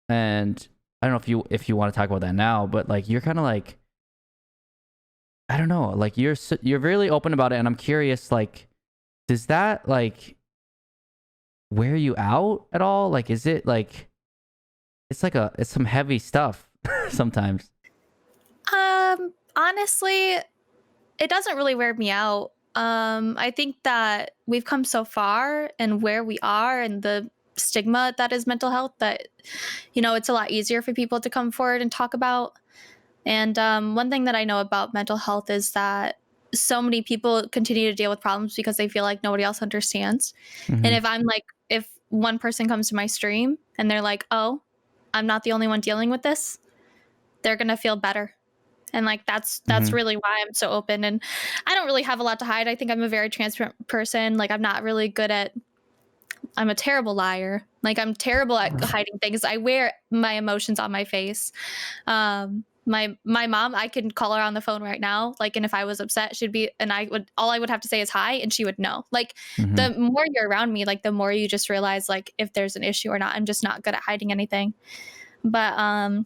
[SPEAKER 1] And I don't know if you want to talk about that now, but like you're kind of like, I don't know, like you're really open about it, and I'm curious, like, does that like wear you out at all? Like, is it like it's some heavy stuff sometimes?
[SPEAKER 3] Honestly, it doesn't really wear me out. I think that we've come so far and where we are and the stigma that is mental health that, it's a lot easier for people to come forward and talk about. And one thing that I know about mental health is that so many people continue to deal with problems because they feel like nobody else understands.
[SPEAKER 1] Mm-hmm.
[SPEAKER 3] And if one person comes to my stream and they're like, oh, I'm not the only one dealing with this, they're going to feel better. And like that's really why I'm so open, and I don't really have a lot to hide. I think I'm a very transparent person. Like I'm a terrible liar. Like I'm terrible at hiding things. I wear my emotions on my face. My mom, I can call her on the phone right now, like, and if I was upset, all I would have to say is hi and she would know. Like the more you're around me, like the more you just realize like if there's an issue or not. I'm just not good at hiding anything. But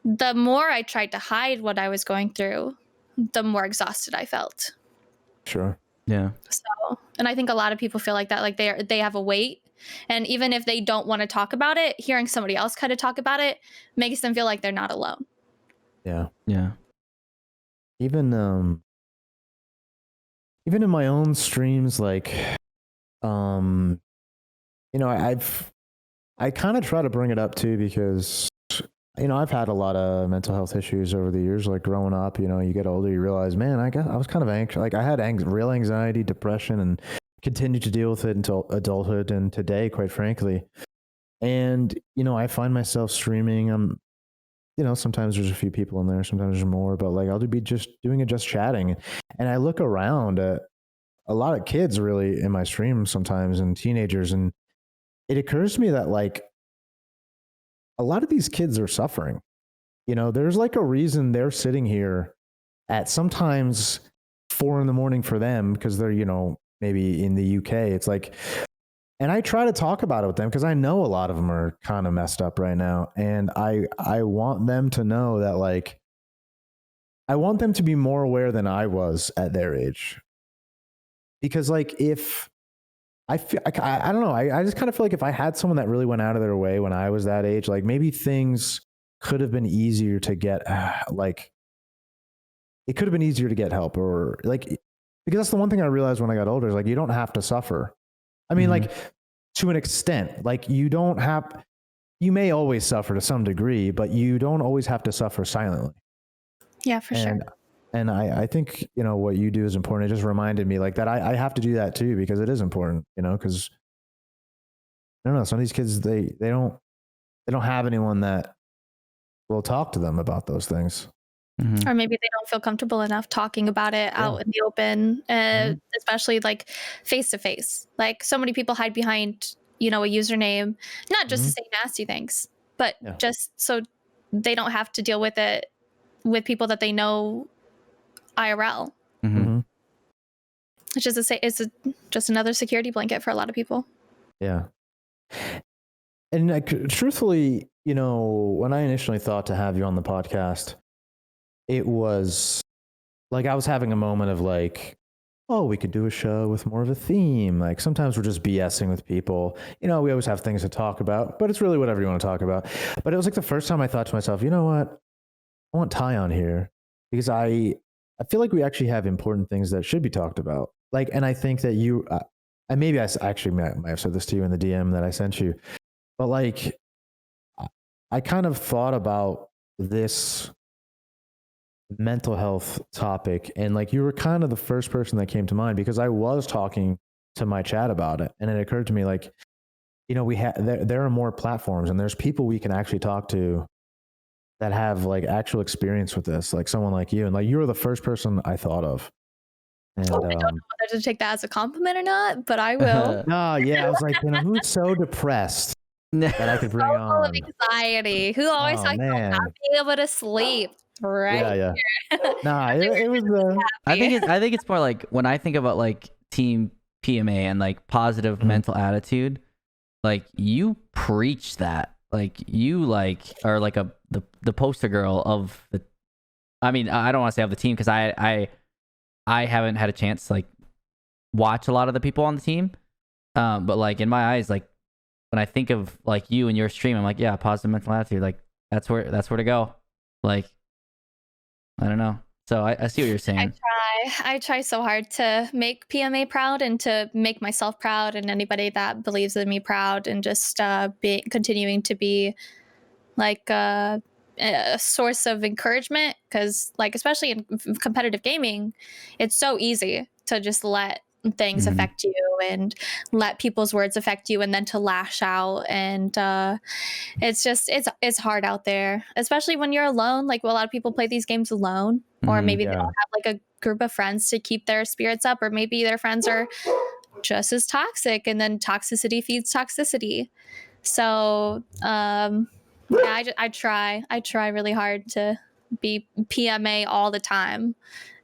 [SPEAKER 3] the more I tried to hide what I was going through, the more exhausted I felt.
[SPEAKER 2] Sure.
[SPEAKER 1] Yeah.
[SPEAKER 3] So, and I think a lot of people feel like that, like they have a weight, and even if they don't want to talk about it, hearing somebody else kind of talk about it makes them feel like they're not alone.
[SPEAKER 2] Yeah.
[SPEAKER 1] Yeah.
[SPEAKER 2] Even in my own streams, like, I kind of try to bring it up too because I've had a lot of mental health issues over the years. Like growing up, you get older, you realize, man, I was kind of anxious. Like I had real anxiety, depression, and continued to deal with it until adulthood and today, quite frankly. And I find myself streaming. Sometimes there's a few people in there, sometimes there's more, but like I'll be just chatting, and I look around at a lot of kids really in my stream sometimes, and teenagers, and it occurs to me that like a lot of these kids are suffering. There's like a reason they're sitting here at sometimes 4 a.m. for them because they're, maybe in the UK. It's like, and I try to talk about it with them because I know a lot of them are kind of messed up right now. And I want them to know that, like, I want them to be more aware than I was at their age. Because like, if I feel, I don't know, I just kind of feel like if I had someone that really went out of their way when I was that age, like maybe things could have been easier to get, like, it could have been easier to get help, or like, because that's the one thing I realized when I got older is like, you don't have to suffer. I mean, like to an extent, like you may always suffer to some degree, but you don't always have to suffer silently.
[SPEAKER 3] Yeah, for sure.
[SPEAKER 2] And I think, what you do is important. It just reminded me like that I have to do that too, because it is important, because I don't know, some of these kids, they don't have anyone that will talk to them about those things.
[SPEAKER 3] Or maybe they don't feel comfortable enough talking about it out in the open, especially like face to face. Like so many people hide behind, a username, not just to say nasty things, but just so they don't have to deal with it with people that they know IRL. Which is just another security blanket for a lot of people.
[SPEAKER 2] Yeah. And like, truthfully, when I initially thought to have you on the podcast, it was like I was having a moment of like, oh, we could do a show with more of a theme. Like sometimes we're just BSing with people. We always have things to talk about, but it's really whatever you want to talk about. But it was like the first time I thought to myself, you know what? I want Ty on here because I feel like we actually have important things that should be talked about. Like, and I think that you, and maybe I actually might have said this to you in the DM that I sent you, but like, I kind of thought about this mental health topic, and like you were kind of the first person that came to mind because I was talking to my chat about it, and it occurred to me like, we have there are more platforms, and there's people we can actually talk to that have like actual experience with this, like someone like you, and like you were the first person I thought of. And,
[SPEAKER 3] I don't know whether to take that as a compliment or not, but I will.
[SPEAKER 2] No, yeah, I was like, who's so depressed that I could bring
[SPEAKER 3] So full of
[SPEAKER 2] on.
[SPEAKER 3] anxiety. Who always
[SPEAKER 2] Oh
[SPEAKER 3] talks about not
[SPEAKER 2] man.
[SPEAKER 3] being able to sleep? Right.
[SPEAKER 2] Yeah. Nah, it was
[SPEAKER 1] I
[SPEAKER 3] Happy.
[SPEAKER 1] think it's more like when I think about like team PMA and like positive mental attitude, like you preach that. Like you like are like the poster girl of the. I mean, I don't want to say of the team because I haven't had a chance to like watch a lot of the people on the team. But like in my eyes, like when I think of like you and your stream, I'm like, yeah, positive mental attitude. Like that's where to go. Like I don't know. So I see what you're saying.
[SPEAKER 3] I try so hard to make PMA proud and to make myself proud and anybody that believes in me proud, and just continuing to be like a source of encouragement, because like especially in competitive gaming, it's so easy to just let things affect you and let people's words affect you, and then to lash out, and it's just it's hard out there, especially when you're alone. Like a lot of people play these games alone, or maybe they don't have like a group of friends to keep their spirits up, or maybe their friends are just as toxic, and then toxicity feeds toxicity. So yeah, I try really hard to be PMA all the time,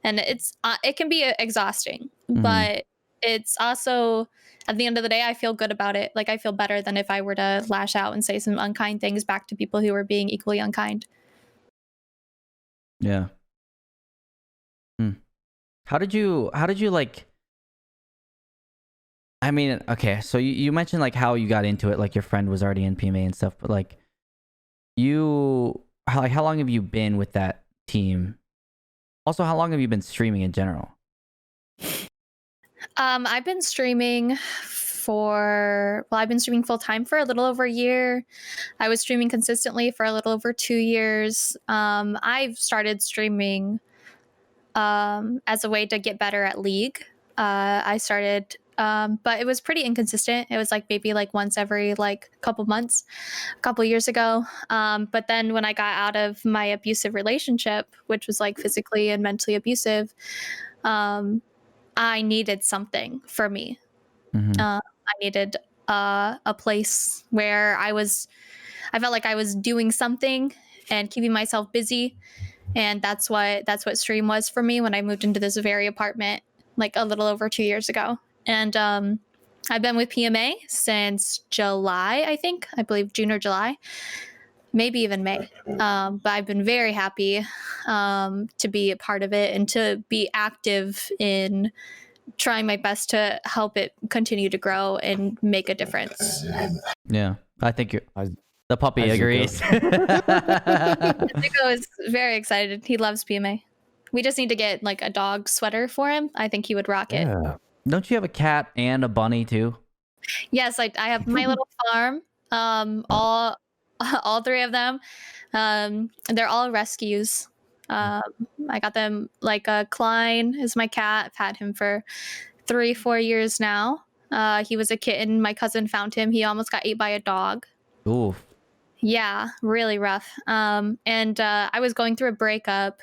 [SPEAKER 3] and it can be exhausting, but it's also, at the end of the day, I feel good about it. Like I feel better than if I were to lash out and say some unkind things back to people who are being equally unkind.
[SPEAKER 1] Yeah. How did you like, I mean, okay, so you mentioned like how you got into it, like your friend was already in PMA and stuff, but like how long have you been with that team? Also, how long have you been streaming in general?
[SPEAKER 3] I've been streaming I've been streaming full time for a little over a year. I was streaming consistently for a little over 2 years. I've started streaming as a way to get better at League. I started, but it was pretty inconsistent. It was like maybe like once every like couple months, a couple years ago. But then when I got out of my abusive relationship, which was like physically and mentally abusive, I needed something for me. I needed a place where I felt like I was doing something and keeping myself busy. And that's what stream was for me when I moved into this very apartment like a little over 2 years ago. And I've been with PMA since July, I believe June or July, maybe even May. But I've been very happy to be a part of it and to be active in trying my best to help it continue to grow and make a difference.
[SPEAKER 1] Yeah, I think the puppy agrees.
[SPEAKER 3] Zuko is very excited. He loves PMA. We just need to get like a dog sweater for him. I think he would rock it.
[SPEAKER 1] Don't you have a cat and a bunny too?
[SPEAKER 3] Yes, I have my little farm. All three of them. They're all rescues. I got them. Like Klein is my cat. I've had him for 3-4 years now. He was a kitten. My cousin found him. He almost got ate by a dog.
[SPEAKER 1] Ooh.
[SPEAKER 3] Yeah, really rough. And I was going through a breakup.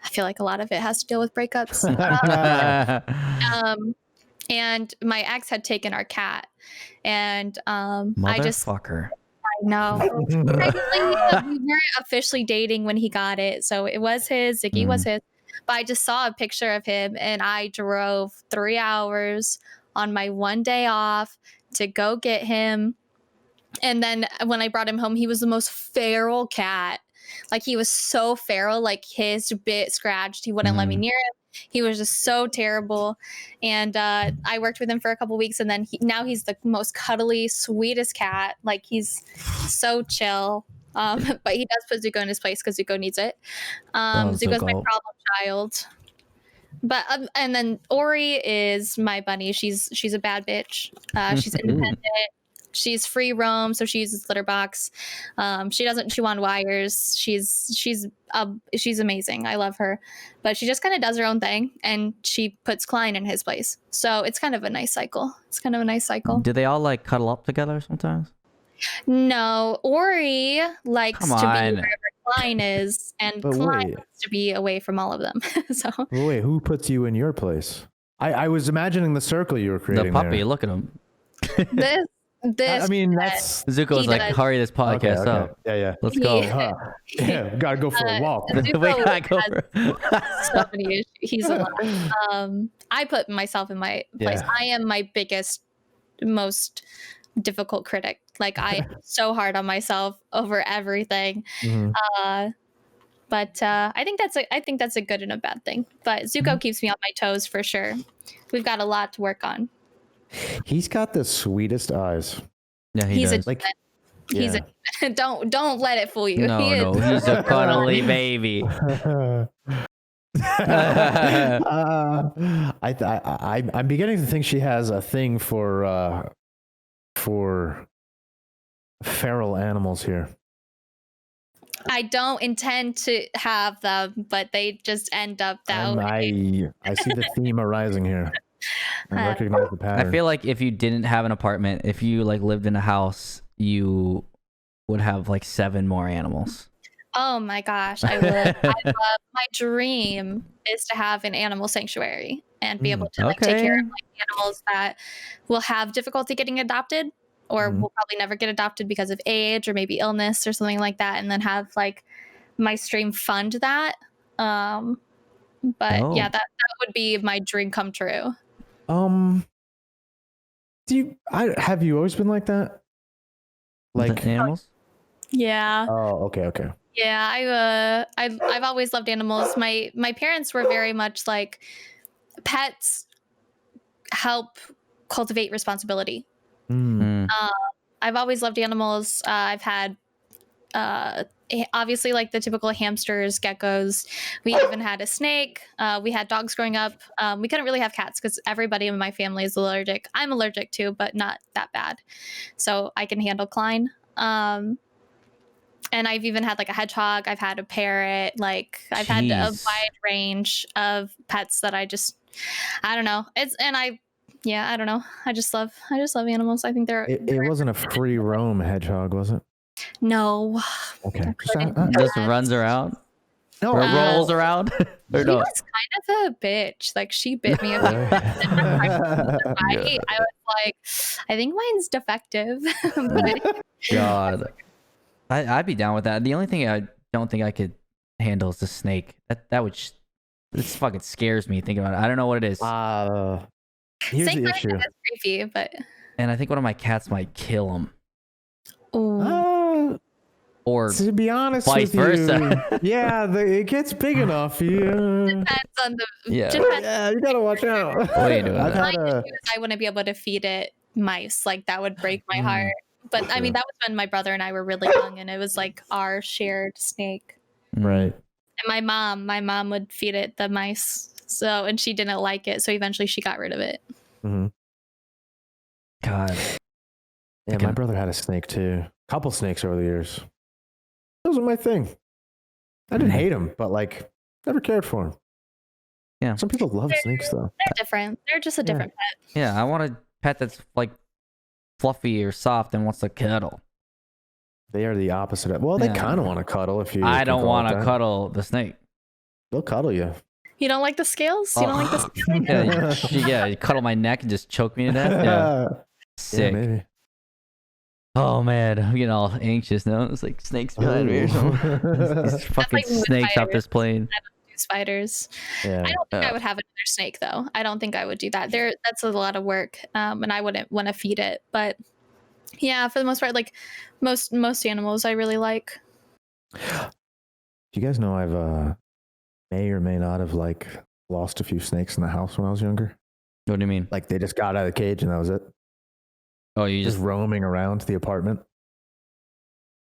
[SPEAKER 3] I feel like a lot of it has to deal with breakups. And my ex had taken our cat, and
[SPEAKER 1] motherfucker.
[SPEAKER 3] I know. We weren't officially dating when he got it, so it was his. Ziggy was his. But I just saw a picture of him, and I drove 3 hours on my one day off to go get him. And then when I brought him home, he was the most feral cat. Like he was so feral, like his bit scratched. He wouldn't let me near him. He was just so terrible. And I worked with him for a couple weeks, and then now he's the most cuddly, sweetest cat. Like he's so chill. But he does put Zuko in his place because Zuko needs it. Zuko's my problem child. But and then Ori is my bunny. She's a bad bitch. She's independent. She's free roam, so she uses litter box. She doesn't chew on wires. She's amazing. I love her, but she just kind of does her own thing, and she puts Klein in his place. So it's kind of a nice cycle.
[SPEAKER 1] Do they all like cuddle up together sometimes?
[SPEAKER 3] No, Ori likes to be wherever Klein is, and Klein wants to be away from all of them. So
[SPEAKER 2] wait, who puts you in your place? I was imagining the circle you were creating.
[SPEAKER 1] The puppy.
[SPEAKER 2] There.
[SPEAKER 1] Look at him.
[SPEAKER 3] this.
[SPEAKER 2] I mean, that's
[SPEAKER 1] Zuko was
[SPEAKER 3] He
[SPEAKER 1] like,
[SPEAKER 3] does.
[SPEAKER 1] hurry this podcast
[SPEAKER 2] okay.
[SPEAKER 1] up.
[SPEAKER 2] Yeah.
[SPEAKER 1] Let's
[SPEAKER 3] He-
[SPEAKER 1] go.
[SPEAKER 2] Yeah, gotta go for a walk.
[SPEAKER 1] We
[SPEAKER 3] Zuko
[SPEAKER 1] gotta go
[SPEAKER 3] has so many issues. He's a lot. I put myself in my place.
[SPEAKER 2] Yeah.
[SPEAKER 3] I am my biggest, most difficult critic. Like I am so hard on myself over everything.
[SPEAKER 2] Mhm.
[SPEAKER 3] But I think that's a good and a bad thing. But Zuko keeps me on my toes for sure. We've got a lot to work on.
[SPEAKER 2] He's got the sweetest eyes.
[SPEAKER 1] Yeah, he
[SPEAKER 3] He's
[SPEAKER 1] does.
[SPEAKER 3] a
[SPEAKER 2] Like,
[SPEAKER 3] he's
[SPEAKER 2] yeah.
[SPEAKER 3] a don't let it fool you.
[SPEAKER 1] No,
[SPEAKER 3] He is.
[SPEAKER 1] no, he's a cuddly baby.
[SPEAKER 2] I'm beginning to think she has a thing for feral animals here.
[SPEAKER 3] I don't intend to have them, but they just end up that way.
[SPEAKER 2] I see the theme arising here. I recognize the pattern.
[SPEAKER 1] I feel like if you didn't have an apartment, if you like lived in a house, you would have like 7 more animals.
[SPEAKER 3] Oh my gosh, I would. My dream is to have an animal sanctuary and be able to like take care of like animals that will have difficulty getting adopted or will probably never get adopted because of age or maybe illness or something like that, and then have like my stream fund that. But yeah, that would be my dream come true.
[SPEAKER 2] Have you always been like that? Like
[SPEAKER 1] The animals?
[SPEAKER 3] Yeah.
[SPEAKER 2] Oh, okay.
[SPEAKER 3] Yeah, I've always loved animals. My parents were very much like pets help cultivate responsibility. I've always loved animals. I've had obviously like the typical hamsters, geckos. We even had a snake. We had dogs growing up. We couldn't really have cats because everybody in my family is allergic. I'm allergic too, but not that bad. So I can handle Klein. And I've even had like a hedgehog. I've had a parrot. Like I've had a wide range of pets that I don't know. I don't know. I just love animals. I think
[SPEAKER 2] it wasn't a free roam hedgehog, was it?
[SPEAKER 3] No.
[SPEAKER 2] Okay.
[SPEAKER 1] Just runs around?
[SPEAKER 2] No,
[SPEAKER 1] or rolls around? Or
[SPEAKER 3] She
[SPEAKER 1] no?
[SPEAKER 3] was kind of a bitch. Like she bit me a few times. I was like, I think mine's defective. But
[SPEAKER 1] God. I'd be down with that. The only thing I don't think I could handle is the snake. This fucking scares me thinking about it. I don't know what it is.
[SPEAKER 2] Here's
[SPEAKER 3] snake
[SPEAKER 2] the
[SPEAKER 3] bite
[SPEAKER 2] issue.
[SPEAKER 3] is creepy, but
[SPEAKER 1] And I think one of my cats might kill him. Or
[SPEAKER 2] To be honest
[SPEAKER 1] vice
[SPEAKER 2] with you,
[SPEAKER 1] versa.
[SPEAKER 2] yeah, it gets big enough. Yeah,
[SPEAKER 3] depends on the
[SPEAKER 1] Yeah.
[SPEAKER 2] yeah, you gotta watch out.
[SPEAKER 1] What are you doing?
[SPEAKER 3] my issue is I wouldn't be able to feed it mice. Like that would break my heart. But I mean, that was when my brother and I were really young, and it was like our shared snake.
[SPEAKER 2] Right.
[SPEAKER 3] And my mom would feed it the mice. So, and she didn't like it, so eventually she got rid of it.
[SPEAKER 1] God.
[SPEAKER 2] Yeah, my brother had a snake too. Couple snakes over the years. Those were my thing. I didn't hate them, but like never cared for them.
[SPEAKER 1] Yeah.
[SPEAKER 2] Some people love snakes though.
[SPEAKER 3] They're different. They're just a different pet.
[SPEAKER 1] Yeah, I want a pet that's like fluffy or soft and wants to cuddle.
[SPEAKER 2] They are the opposite of. Well, they
[SPEAKER 1] Yeah.
[SPEAKER 2] kind of want to cuddle if you.
[SPEAKER 1] I
[SPEAKER 2] can
[SPEAKER 1] don't
[SPEAKER 2] call it
[SPEAKER 1] want to
[SPEAKER 2] that.
[SPEAKER 1] cuddle the snake.
[SPEAKER 2] They'll cuddle you.
[SPEAKER 3] You don't like the scales? You don't like the scales?
[SPEAKER 1] Yeah, you cuddle my neck and just choke me to death. Yeah, sick.
[SPEAKER 2] Yeah, maybe.
[SPEAKER 1] Oh man, I'm getting all anxious now. It's like snakes behind me or something. These fucking
[SPEAKER 3] like with
[SPEAKER 1] snakes off
[SPEAKER 3] spiders.
[SPEAKER 1] this plane.
[SPEAKER 3] Spiders.
[SPEAKER 2] Yeah.
[SPEAKER 3] I don't think I would have another snake though. I don't think I would do that. That's a lot of work. And I wouldn't want to feed it. But yeah, for the most part, like most animals I really like.
[SPEAKER 2] Do you guys know I've may or may not have like lost a few snakes in the house when I was younger?
[SPEAKER 1] What do you mean?
[SPEAKER 2] Like they just got out of the cage and that was it.
[SPEAKER 1] Oh, you
[SPEAKER 2] Just
[SPEAKER 1] just
[SPEAKER 2] roaming around the apartment.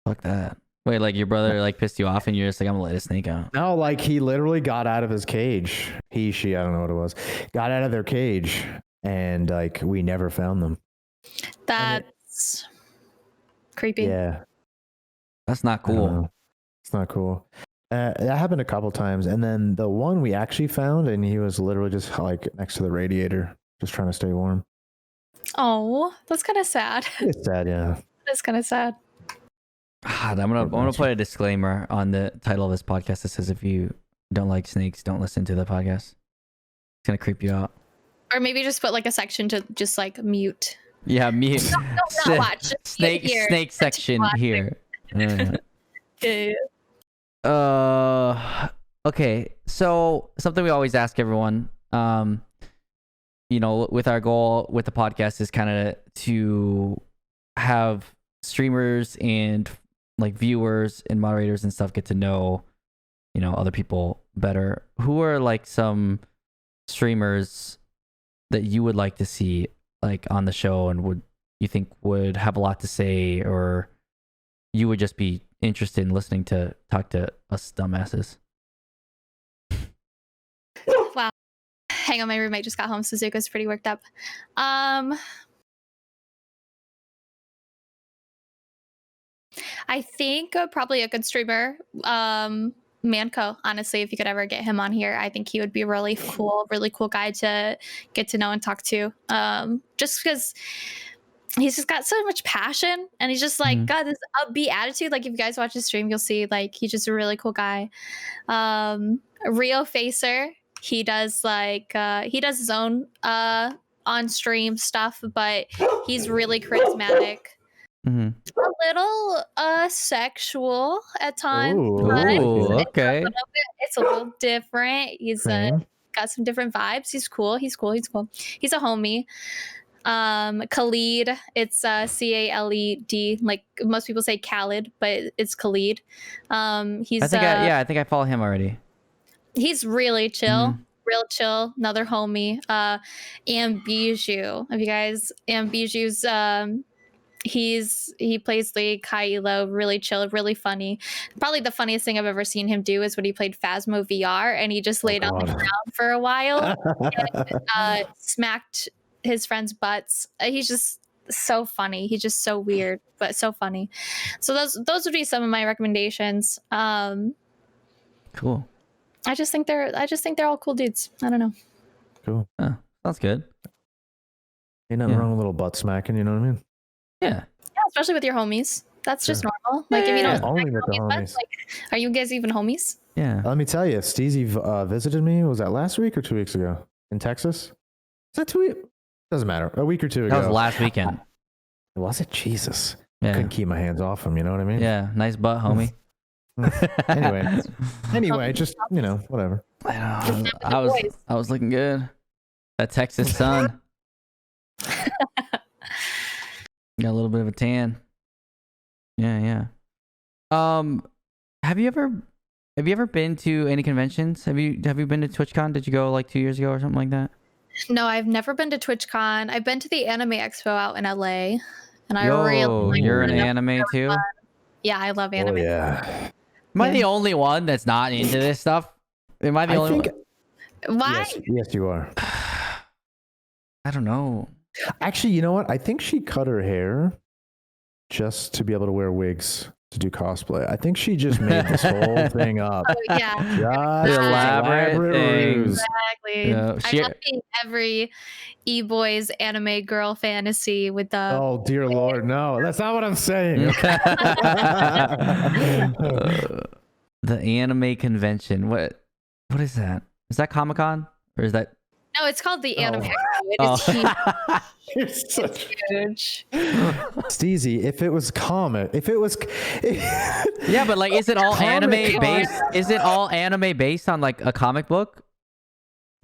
[SPEAKER 1] fuck that. Wait, like your brother like pissed you off and you're just like, I'm gonna let a snake out.
[SPEAKER 2] No, like he literally got out of his cage. He, she, I don't know what it was. Got out of their cage and like we never found them.
[SPEAKER 3] That's creepy.
[SPEAKER 2] Yeah.
[SPEAKER 1] That's not
[SPEAKER 2] I don't
[SPEAKER 1] cool.
[SPEAKER 2] know. It's not cool. That happened a couple times. And then the one we actually found, and he was literally just like next to the radiator, just trying to stay warm.
[SPEAKER 3] Oh, that's kind of sad.
[SPEAKER 2] It's sad, yeah.
[SPEAKER 3] That's kind of sad.
[SPEAKER 1] God, I'm gonna put a disclaimer on the title of this podcast that says if you don't like snakes, don't listen to the podcast. It's gonna creep you out.
[SPEAKER 3] Or maybe just put like a section to just like mute
[SPEAKER 1] Yeah, me.
[SPEAKER 3] Don't watch. Just
[SPEAKER 1] Snake
[SPEAKER 3] here.
[SPEAKER 1] snake section here.
[SPEAKER 3] Okay.
[SPEAKER 1] Okay. So something we always ask everyone, with our goal with the podcast is kind of to have streamers and like viewers and moderators and stuff get to know, other people better. Who are like some streamers that you would like to see like on the show and you think would have a lot to say, or you would just be interested in listening to talk to us dumbasses?
[SPEAKER 3] Wow. Hang on, my roommate just got home. Suzuka's pretty worked up. I think probably a good streamer, Manco. Honestly, if you could ever get him on here, I think he would be a really cool guy to get to know and talk to. Just because he's just got so much passion, and he's just like got this upbeat attitude. Like if you guys watch his stream, you'll see like he's just a really cool guy. Rio Facer, he does his own on stream stuff, but he's really charismatic.
[SPEAKER 1] Mm-hmm.
[SPEAKER 3] A little sexual at times.
[SPEAKER 1] Ooh, okay.
[SPEAKER 3] It's a little different. He's got some different vibes. He's cool. He's a homie. Khalid, it's Khaled. Like most people say Khaled, but it's Khalid. He's
[SPEAKER 1] I think I follow him already.
[SPEAKER 3] He's really chill. Real chill. Another homie. Ambiju. Have you guys Ambiju's he plays Lee Kylo, really chill, really funny. Probably the funniest thing I've ever seen him do is when he played Phasmo VR and he just laid on the ground for a while and smacked his friends' butts. He's just so funny. He's just so weird, but so funny. So those would be some of my recommendations.
[SPEAKER 1] Cool.
[SPEAKER 3] I just think they're all cool dudes. I don't know.
[SPEAKER 2] Cool.
[SPEAKER 1] Oh, sounds good.
[SPEAKER 2] Ain't nothing wrong with a little butt smacking, you know what I mean?
[SPEAKER 1] Yeah.
[SPEAKER 3] Yeah, especially with your homies. That's just normal. Like if you don't
[SPEAKER 2] only with the homies.
[SPEAKER 3] like, are you guys even homies?
[SPEAKER 1] Yeah.
[SPEAKER 2] Let me tell you, Steezy visited me. Was that last week or 2 weeks ago in Texas? Is that 2 weeks? Doesn't matter. A week or two ago.
[SPEAKER 1] That was last weekend.
[SPEAKER 2] Was it? Jesus.
[SPEAKER 1] Yeah.
[SPEAKER 2] Couldn't keep my hands off him. You know what I mean?
[SPEAKER 1] Yeah. Nice butt, homie.
[SPEAKER 2] Anyway, just whatever.
[SPEAKER 1] I was looking good. That Texas sun. Got a little bit of a tan. Yeah. Have you ever been to any conventions? Have you been to TwitchCon? Did you go like 2 years ago or something like that?
[SPEAKER 3] No, I've never been to TwitchCon. I've been to the Anime Expo out in LA, and
[SPEAKER 1] you're into anime too? Fun.
[SPEAKER 3] Yeah, I love anime.
[SPEAKER 2] Oh, yeah.
[SPEAKER 1] Am I the only one that's not into this stuff? Am I the only one?
[SPEAKER 3] Why?
[SPEAKER 2] Yes, you are.
[SPEAKER 1] I don't know.
[SPEAKER 2] Actually, you know what? I think she cut her hair just to be able to wear wigs to do cosplay. I think she just made this whole thing up.
[SPEAKER 3] Oh, yeah.
[SPEAKER 2] Just
[SPEAKER 1] elaborate things.
[SPEAKER 3] Exactly.
[SPEAKER 1] Yeah,
[SPEAKER 3] I love being every e-boy's anime girl fantasy with the...
[SPEAKER 2] Oh, dear Lord, no. That's not what I'm saying.
[SPEAKER 1] The anime convention. What is that? Is that Comic-Con? Or is that...
[SPEAKER 3] No, it's called the Anime Expo. It is huge.
[SPEAKER 2] You're
[SPEAKER 3] huge.
[SPEAKER 2] Steezy, if it was
[SPEAKER 1] yeah, but like, is it all anime based? Is it all anime based on like a comic book?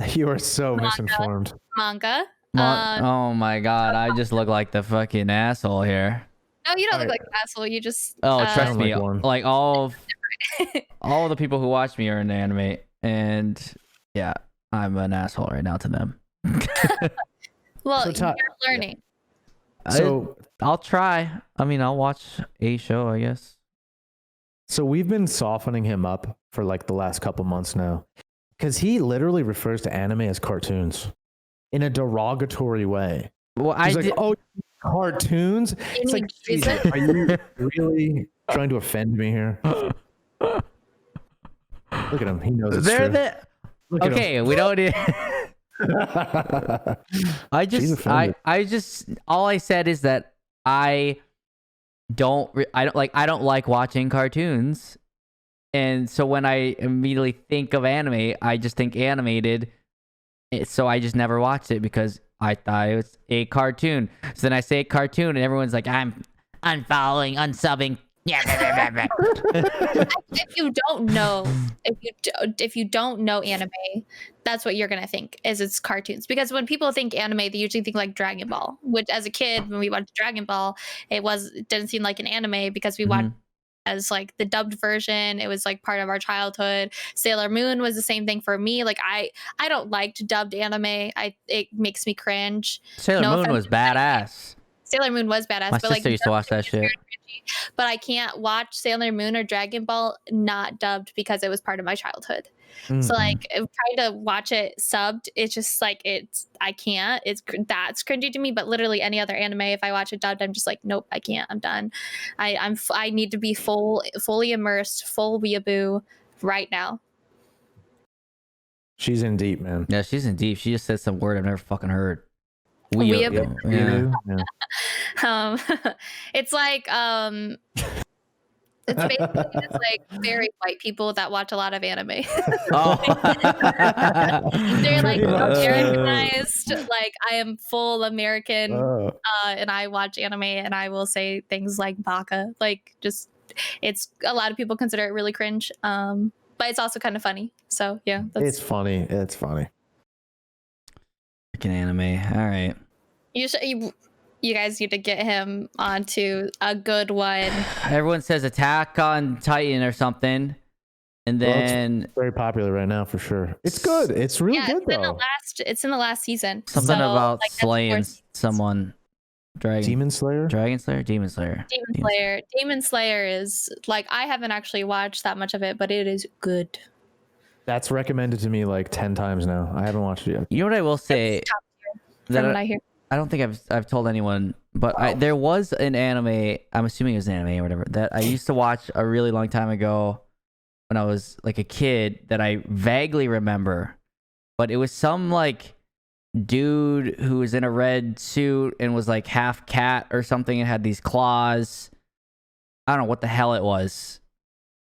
[SPEAKER 2] You are so misinformed.
[SPEAKER 3] Manga.
[SPEAKER 1] Oh my god, I just look like the fucking asshole here.
[SPEAKER 3] No, you don't look like an asshole. You just...
[SPEAKER 1] trust me. Like all the people who watch me are in anime, and yeah, I'm an asshole right now to them.
[SPEAKER 3] Well, you're learning.
[SPEAKER 2] So
[SPEAKER 1] I'll try. I mean, I'll watch a show, I guess.
[SPEAKER 2] So we've been softening him up for like the last couple months now, because he literally refers to anime as cartoons in a derogatory way.
[SPEAKER 1] Well,
[SPEAKER 2] He's like, oh, cartoons? It's like, Jesus, are you really trying to offend me here? Look at him. He knows it's true.
[SPEAKER 1] Okay, we don't need... I just all I said is that I don't like watching cartoons, and so when I immediately think of anime, I just think animated. So I just never watched it because I thought it was a cartoon. So then I say cartoon, and everyone's like, I'm unfollowing, unsubbing. Yeah.
[SPEAKER 3] If you don't know, if you don't know anime, that's what you're gonna think is it's cartoons. Because when people think anime, they usually think like Dragon Ball. Which, as a kid, when we watched Dragon Ball, it didn't seem like an anime because we watched as like the dubbed version. It was like part of our childhood. Sailor Moon was the same thing for me. Like I don't like dubbed anime. It makes me cringe.
[SPEAKER 1] Sailor Moon was badass.
[SPEAKER 3] Sailor Moon was badass.
[SPEAKER 1] My
[SPEAKER 3] but
[SPEAKER 1] sister used to watch that shit.
[SPEAKER 3] But I can't watch Sailor Moon or Dragon Ball not dubbed because it was part of my childhood. So like trying to watch it subbed, it's just like I can't. That's cringy to me. But literally any other anime, if I watch it dubbed, I'm just like, nope, I can't. I'm done. I need to be fully immersed, full weeaboo right now.
[SPEAKER 2] She's in deep, man.
[SPEAKER 1] Yeah, she's in deep. She just said some word I've never fucking heard.
[SPEAKER 3] Weeaboo.
[SPEAKER 2] Yeah.
[SPEAKER 3] It's like it's basically just like very white people that watch a lot of anime. They're like Americanized. Like I am full American, and I watch anime, and I will say things like baka. Like just, it's a lot of people consider it really cringe, but it's also kind of funny. So yeah,
[SPEAKER 2] it's funny. It's funny.
[SPEAKER 1] Freaking anime. All right.
[SPEAKER 3] You guys need to get him onto a good one.
[SPEAKER 1] Everyone says Attack on Titan or something, and then
[SPEAKER 2] it's very popular right now for sure. It's good. It's really good though.
[SPEAKER 3] It's in the last season.
[SPEAKER 1] Something about like, slaying someone.
[SPEAKER 2] Demon Slayer.
[SPEAKER 1] Demon Slayer
[SPEAKER 3] is like, I haven't actually watched that much of it, but it is good.
[SPEAKER 2] That's recommended to me like 10 times now. I haven't watched it yet.
[SPEAKER 1] You know what I will say?
[SPEAKER 3] From what I hear.
[SPEAKER 1] I don't think I've told anyone, but there was an anime, I'm assuming it was an anime or whatever, that I used to watch a really long time ago when I was like a kid that I vaguely remember. But it was some like dude who was in a red suit and was like half cat or something and had these claws. I don't know what the hell it was.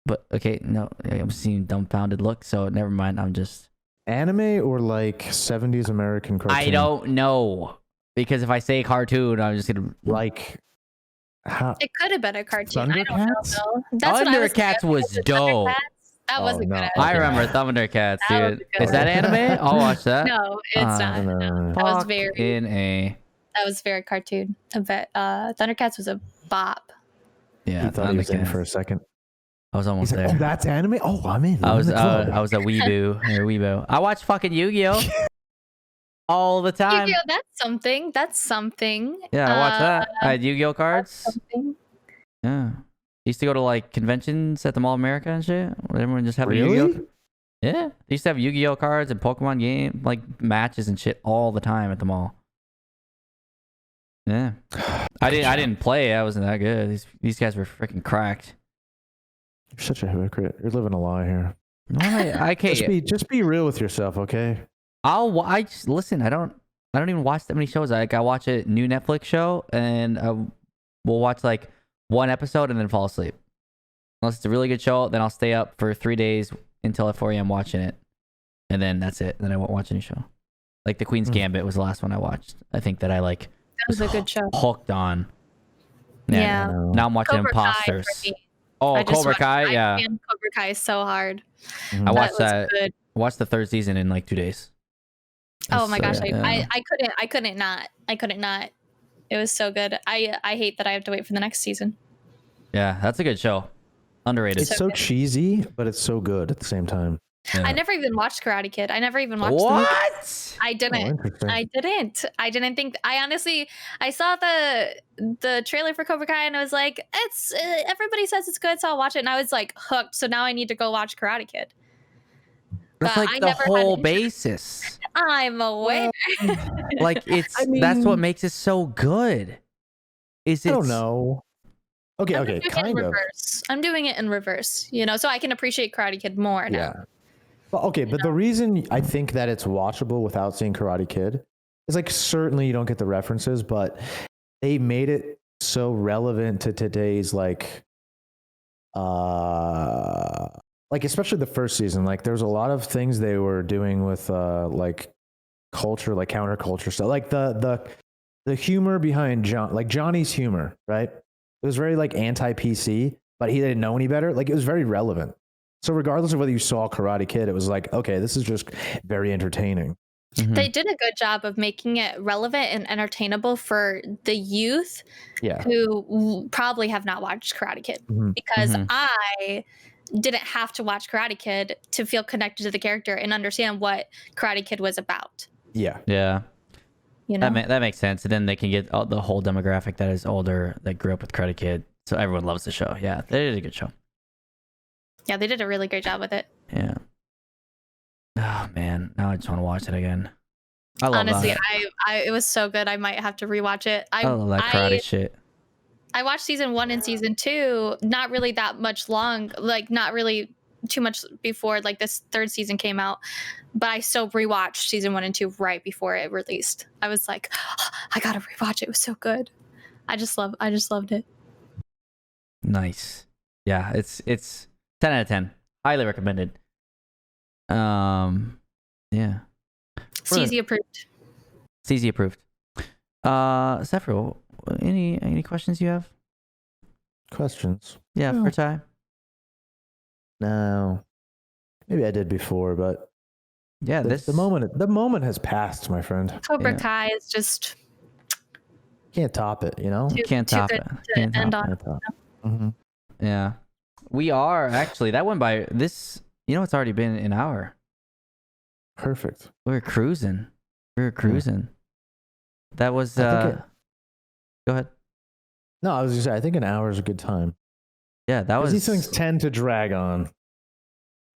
[SPEAKER 1] But okay, no, I'm seeing dumbfounded look, so never mind. I'm just...
[SPEAKER 2] Anime or like 70s American cartoon?
[SPEAKER 1] I don't know. Because if I say cartoon, I'm just gonna
[SPEAKER 3] it could have been a cartoon. I don't know.
[SPEAKER 1] Thundercats was dope.
[SPEAKER 3] That was a good.
[SPEAKER 1] I remember Thundercats, dude. Is that anime? I'll watch that.
[SPEAKER 3] No, it's not. No. That was very cartoon. But Thundercats was a bop.
[SPEAKER 1] Yeah,
[SPEAKER 2] I thought he was in for a second.
[SPEAKER 1] I was almost there.
[SPEAKER 2] Oh, that's anime. Oh, I'm in.
[SPEAKER 1] I was a weeboo. I watched fucking Yu-Gi-Oh all the time.
[SPEAKER 3] Yu-Gi-Oh, that's something.
[SPEAKER 1] Yeah, I watched that. I had Yu-Gi-Oh cards. Yeah. Used to go to like conventions at the Mall of America and shit. Where everyone just have Yu-Gi-Oh. Yeah. They used to have Yu-Gi-Oh cards and Pokemon game like matches and shit all the time at the mall. Yeah. I didn't play. I wasn't that good. These guys were freaking cracked.
[SPEAKER 2] You're such a hypocrite. You're living a lie here.
[SPEAKER 1] No, I can't.
[SPEAKER 2] Just be real with yourself, okay?
[SPEAKER 1] I just listen. I don't even watch that many shows. I watch a new Netflix show and we'll watch like one episode and then fall asleep. Unless it's a really good show, then I'll stay up for 3 days until 4 a.m. watching it, and then that's it. Then I won't watch any show. Like The Queen's Gambit was the last one I watched. I think that I like.
[SPEAKER 3] That was a good show.
[SPEAKER 1] Hooked on.
[SPEAKER 3] Yeah.
[SPEAKER 1] Now I'm watching
[SPEAKER 3] Cobra
[SPEAKER 1] Imposters.
[SPEAKER 3] Kai
[SPEAKER 1] Cobra Kai. Yeah.
[SPEAKER 3] Cobra Kai is so hard.
[SPEAKER 1] I watched that. Good. Watched the 3rd season in like 2 days.
[SPEAKER 3] Oh my gosh, I couldn't not. It was so good. I hate that I have to wait for the next season.
[SPEAKER 1] Yeah, that's a good show. Underrated.
[SPEAKER 2] It's so cheesy, but it's so good at the same time.
[SPEAKER 1] Yeah.
[SPEAKER 3] I never even watched Karate Kid. I never even watched
[SPEAKER 1] what?
[SPEAKER 3] I didn't. I didn't think. I saw the trailer for Cobra Kai and I was like, it's everybody says it's good, so I'll watch it. And I was like hooked. So now I need to go watch Karate Kid.
[SPEAKER 1] That's like the whole basis.
[SPEAKER 3] I'm aware.
[SPEAKER 1] Like that's what makes it so good. I
[SPEAKER 2] don't know. Okay, kind of.
[SPEAKER 3] I'm doing it in reverse, so I can appreciate Karate Kid more now.
[SPEAKER 2] Yeah. Well, okay, but the reason I think that it's watchable without seeing Karate Kid is like certainly you don't get the references, but they made it so relevant to today's like especially the first season. Like there's a lot of things they were doing with like culture, like counterculture stuff, like the humor behind Johnny's humor, right? It was very like anti-PC, but he didn't know any better. Like it was very relevant. So regardless of whether you saw Karate Kid, it was like, okay, this is just very entertaining.
[SPEAKER 1] Mm-hmm.
[SPEAKER 3] They did a good job of making it relevant and entertainable for the youth who probably have not watched Karate Kid, because I didn't have to watch Karate Kid to feel connected to the character and understand what Karate Kid was about.
[SPEAKER 2] Yeah.
[SPEAKER 3] You know?
[SPEAKER 1] That makes sense. And then they can get the whole demographic that is older, that grew up with Karate Kid. So everyone loves the show. Yeah, they did a good show.
[SPEAKER 3] Yeah, they did a really great job with it.
[SPEAKER 1] Yeah. Oh man, now I just want to watch it again. I love
[SPEAKER 3] Honestly,
[SPEAKER 1] that.
[SPEAKER 3] it was so good. I might have to rewatch it.
[SPEAKER 1] I love that karate shit.
[SPEAKER 3] I watched season 1 and season 2, not really that much long, like not really too much before like this third season came out, but I still rewatched season 1 and 2 right before it released. I was like, oh, I gotta rewatch it. It was so good. I just loved it.
[SPEAKER 1] Nice. Yeah, it's 10 out of 10. Highly recommended. Yeah.
[SPEAKER 3] CZ approved.
[SPEAKER 1] CZ approved. Sephro, any questions you have?
[SPEAKER 2] Questions?
[SPEAKER 1] Yeah,
[SPEAKER 2] No.
[SPEAKER 1] for Ty?
[SPEAKER 2] No. Maybe I did before, but
[SPEAKER 1] yeah,
[SPEAKER 2] the moment has passed, my friend.
[SPEAKER 3] Cobra Kai is just
[SPEAKER 2] can't top it, you know?
[SPEAKER 1] Can't top it.
[SPEAKER 3] Can't end on.
[SPEAKER 1] Yeah. We are actually, that went by this, it's already been an hour.
[SPEAKER 2] Perfect.
[SPEAKER 1] We were cruising. That was go ahead.
[SPEAKER 2] No, I was gonna say I think an hour is a good time.
[SPEAKER 1] Yeah, that was.
[SPEAKER 2] These things tend to drag on.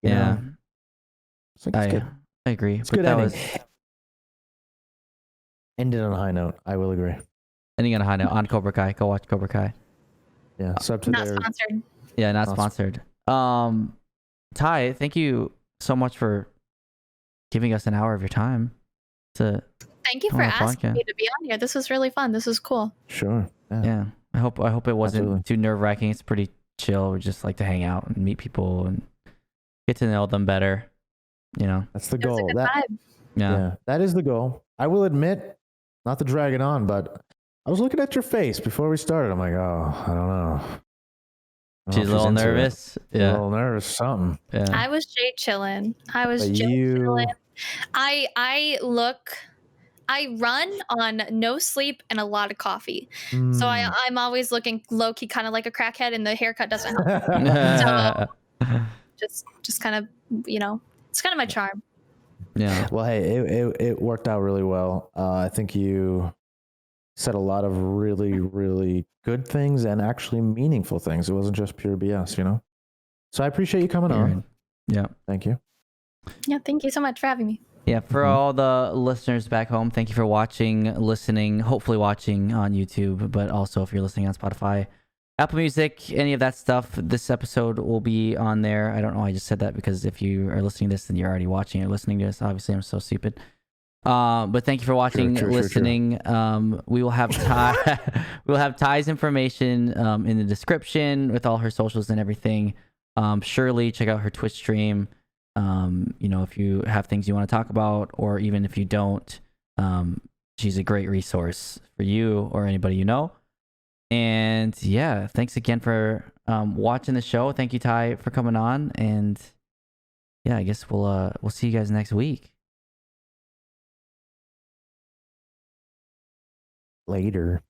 [SPEAKER 1] Yeah,
[SPEAKER 2] I
[SPEAKER 1] agree.
[SPEAKER 2] It's good ending. Ended on a high note. I will agree.
[SPEAKER 1] Ending on a high note on Cobra Kai. Go watch Cobra Kai.
[SPEAKER 2] Yeah, sub to
[SPEAKER 3] not sponsored.
[SPEAKER 1] Yeah, not sponsored. Ty, thank you so much for giving us an hour of your time.
[SPEAKER 3] Thank you for asking me to be on here. This was really fun. This was cool.
[SPEAKER 2] Sure.
[SPEAKER 1] Yeah. I hope it wasn't too nerve-wracking. It's pretty chill. We just like to hang out and meet people and get to know them better.
[SPEAKER 2] That's the goal.
[SPEAKER 3] Yeah,
[SPEAKER 2] that is the goal. I will admit, not to drag it on, but I was looking at your face before we started. I'm like, oh, I don't know.
[SPEAKER 1] She's a little nervous.
[SPEAKER 2] Yeah. A little nervous, something.
[SPEAKER 1] Yeah.
[SPEAKER 3] I was chilling. Chilling. I run on no sleep and a lot of coffee. So I'm always looking low-key kind of like a crackhead, and the haircut doesn't help. So just kind of, it's kind of my charm.
[SPEAKER 1] Yeah.
[SPEAKER 2] Well, hey, it worked out really well. I think you said a lot of really, really good things and actually meaningful things. It wasn't just pure BS, So I appreciate you coming on.
[SPEAKER 1] Yeah.
[SPEAKER 2] Thank you.
[SPEAKER 3] Yeah, thank you so much for having me.
[SPEAKER 1] Yeah, for all the listeners back home, thank you for watching, listening, hopefully watching on YouTube, but also if you're listening on Spotify, Apple Music, any of that stuff, this episode will be on there. I don't know why I just said that, because if you are listening to this, then you're already watching or listening to this. Obviously, I'm so stupid. But thank you for watching, listening. We will have we'll have Ty's information in the description with all her socials and everything. Surely check out her Twitch stream. If you have things you want to talk about, or even if you don't, she's a great resource for you or anybody you know. And yeah, thanks again for watching the show. Thank you, Ty, for coming on. And yeah, I guess we'll see you guys next week.
[SPEAKER 2] Later.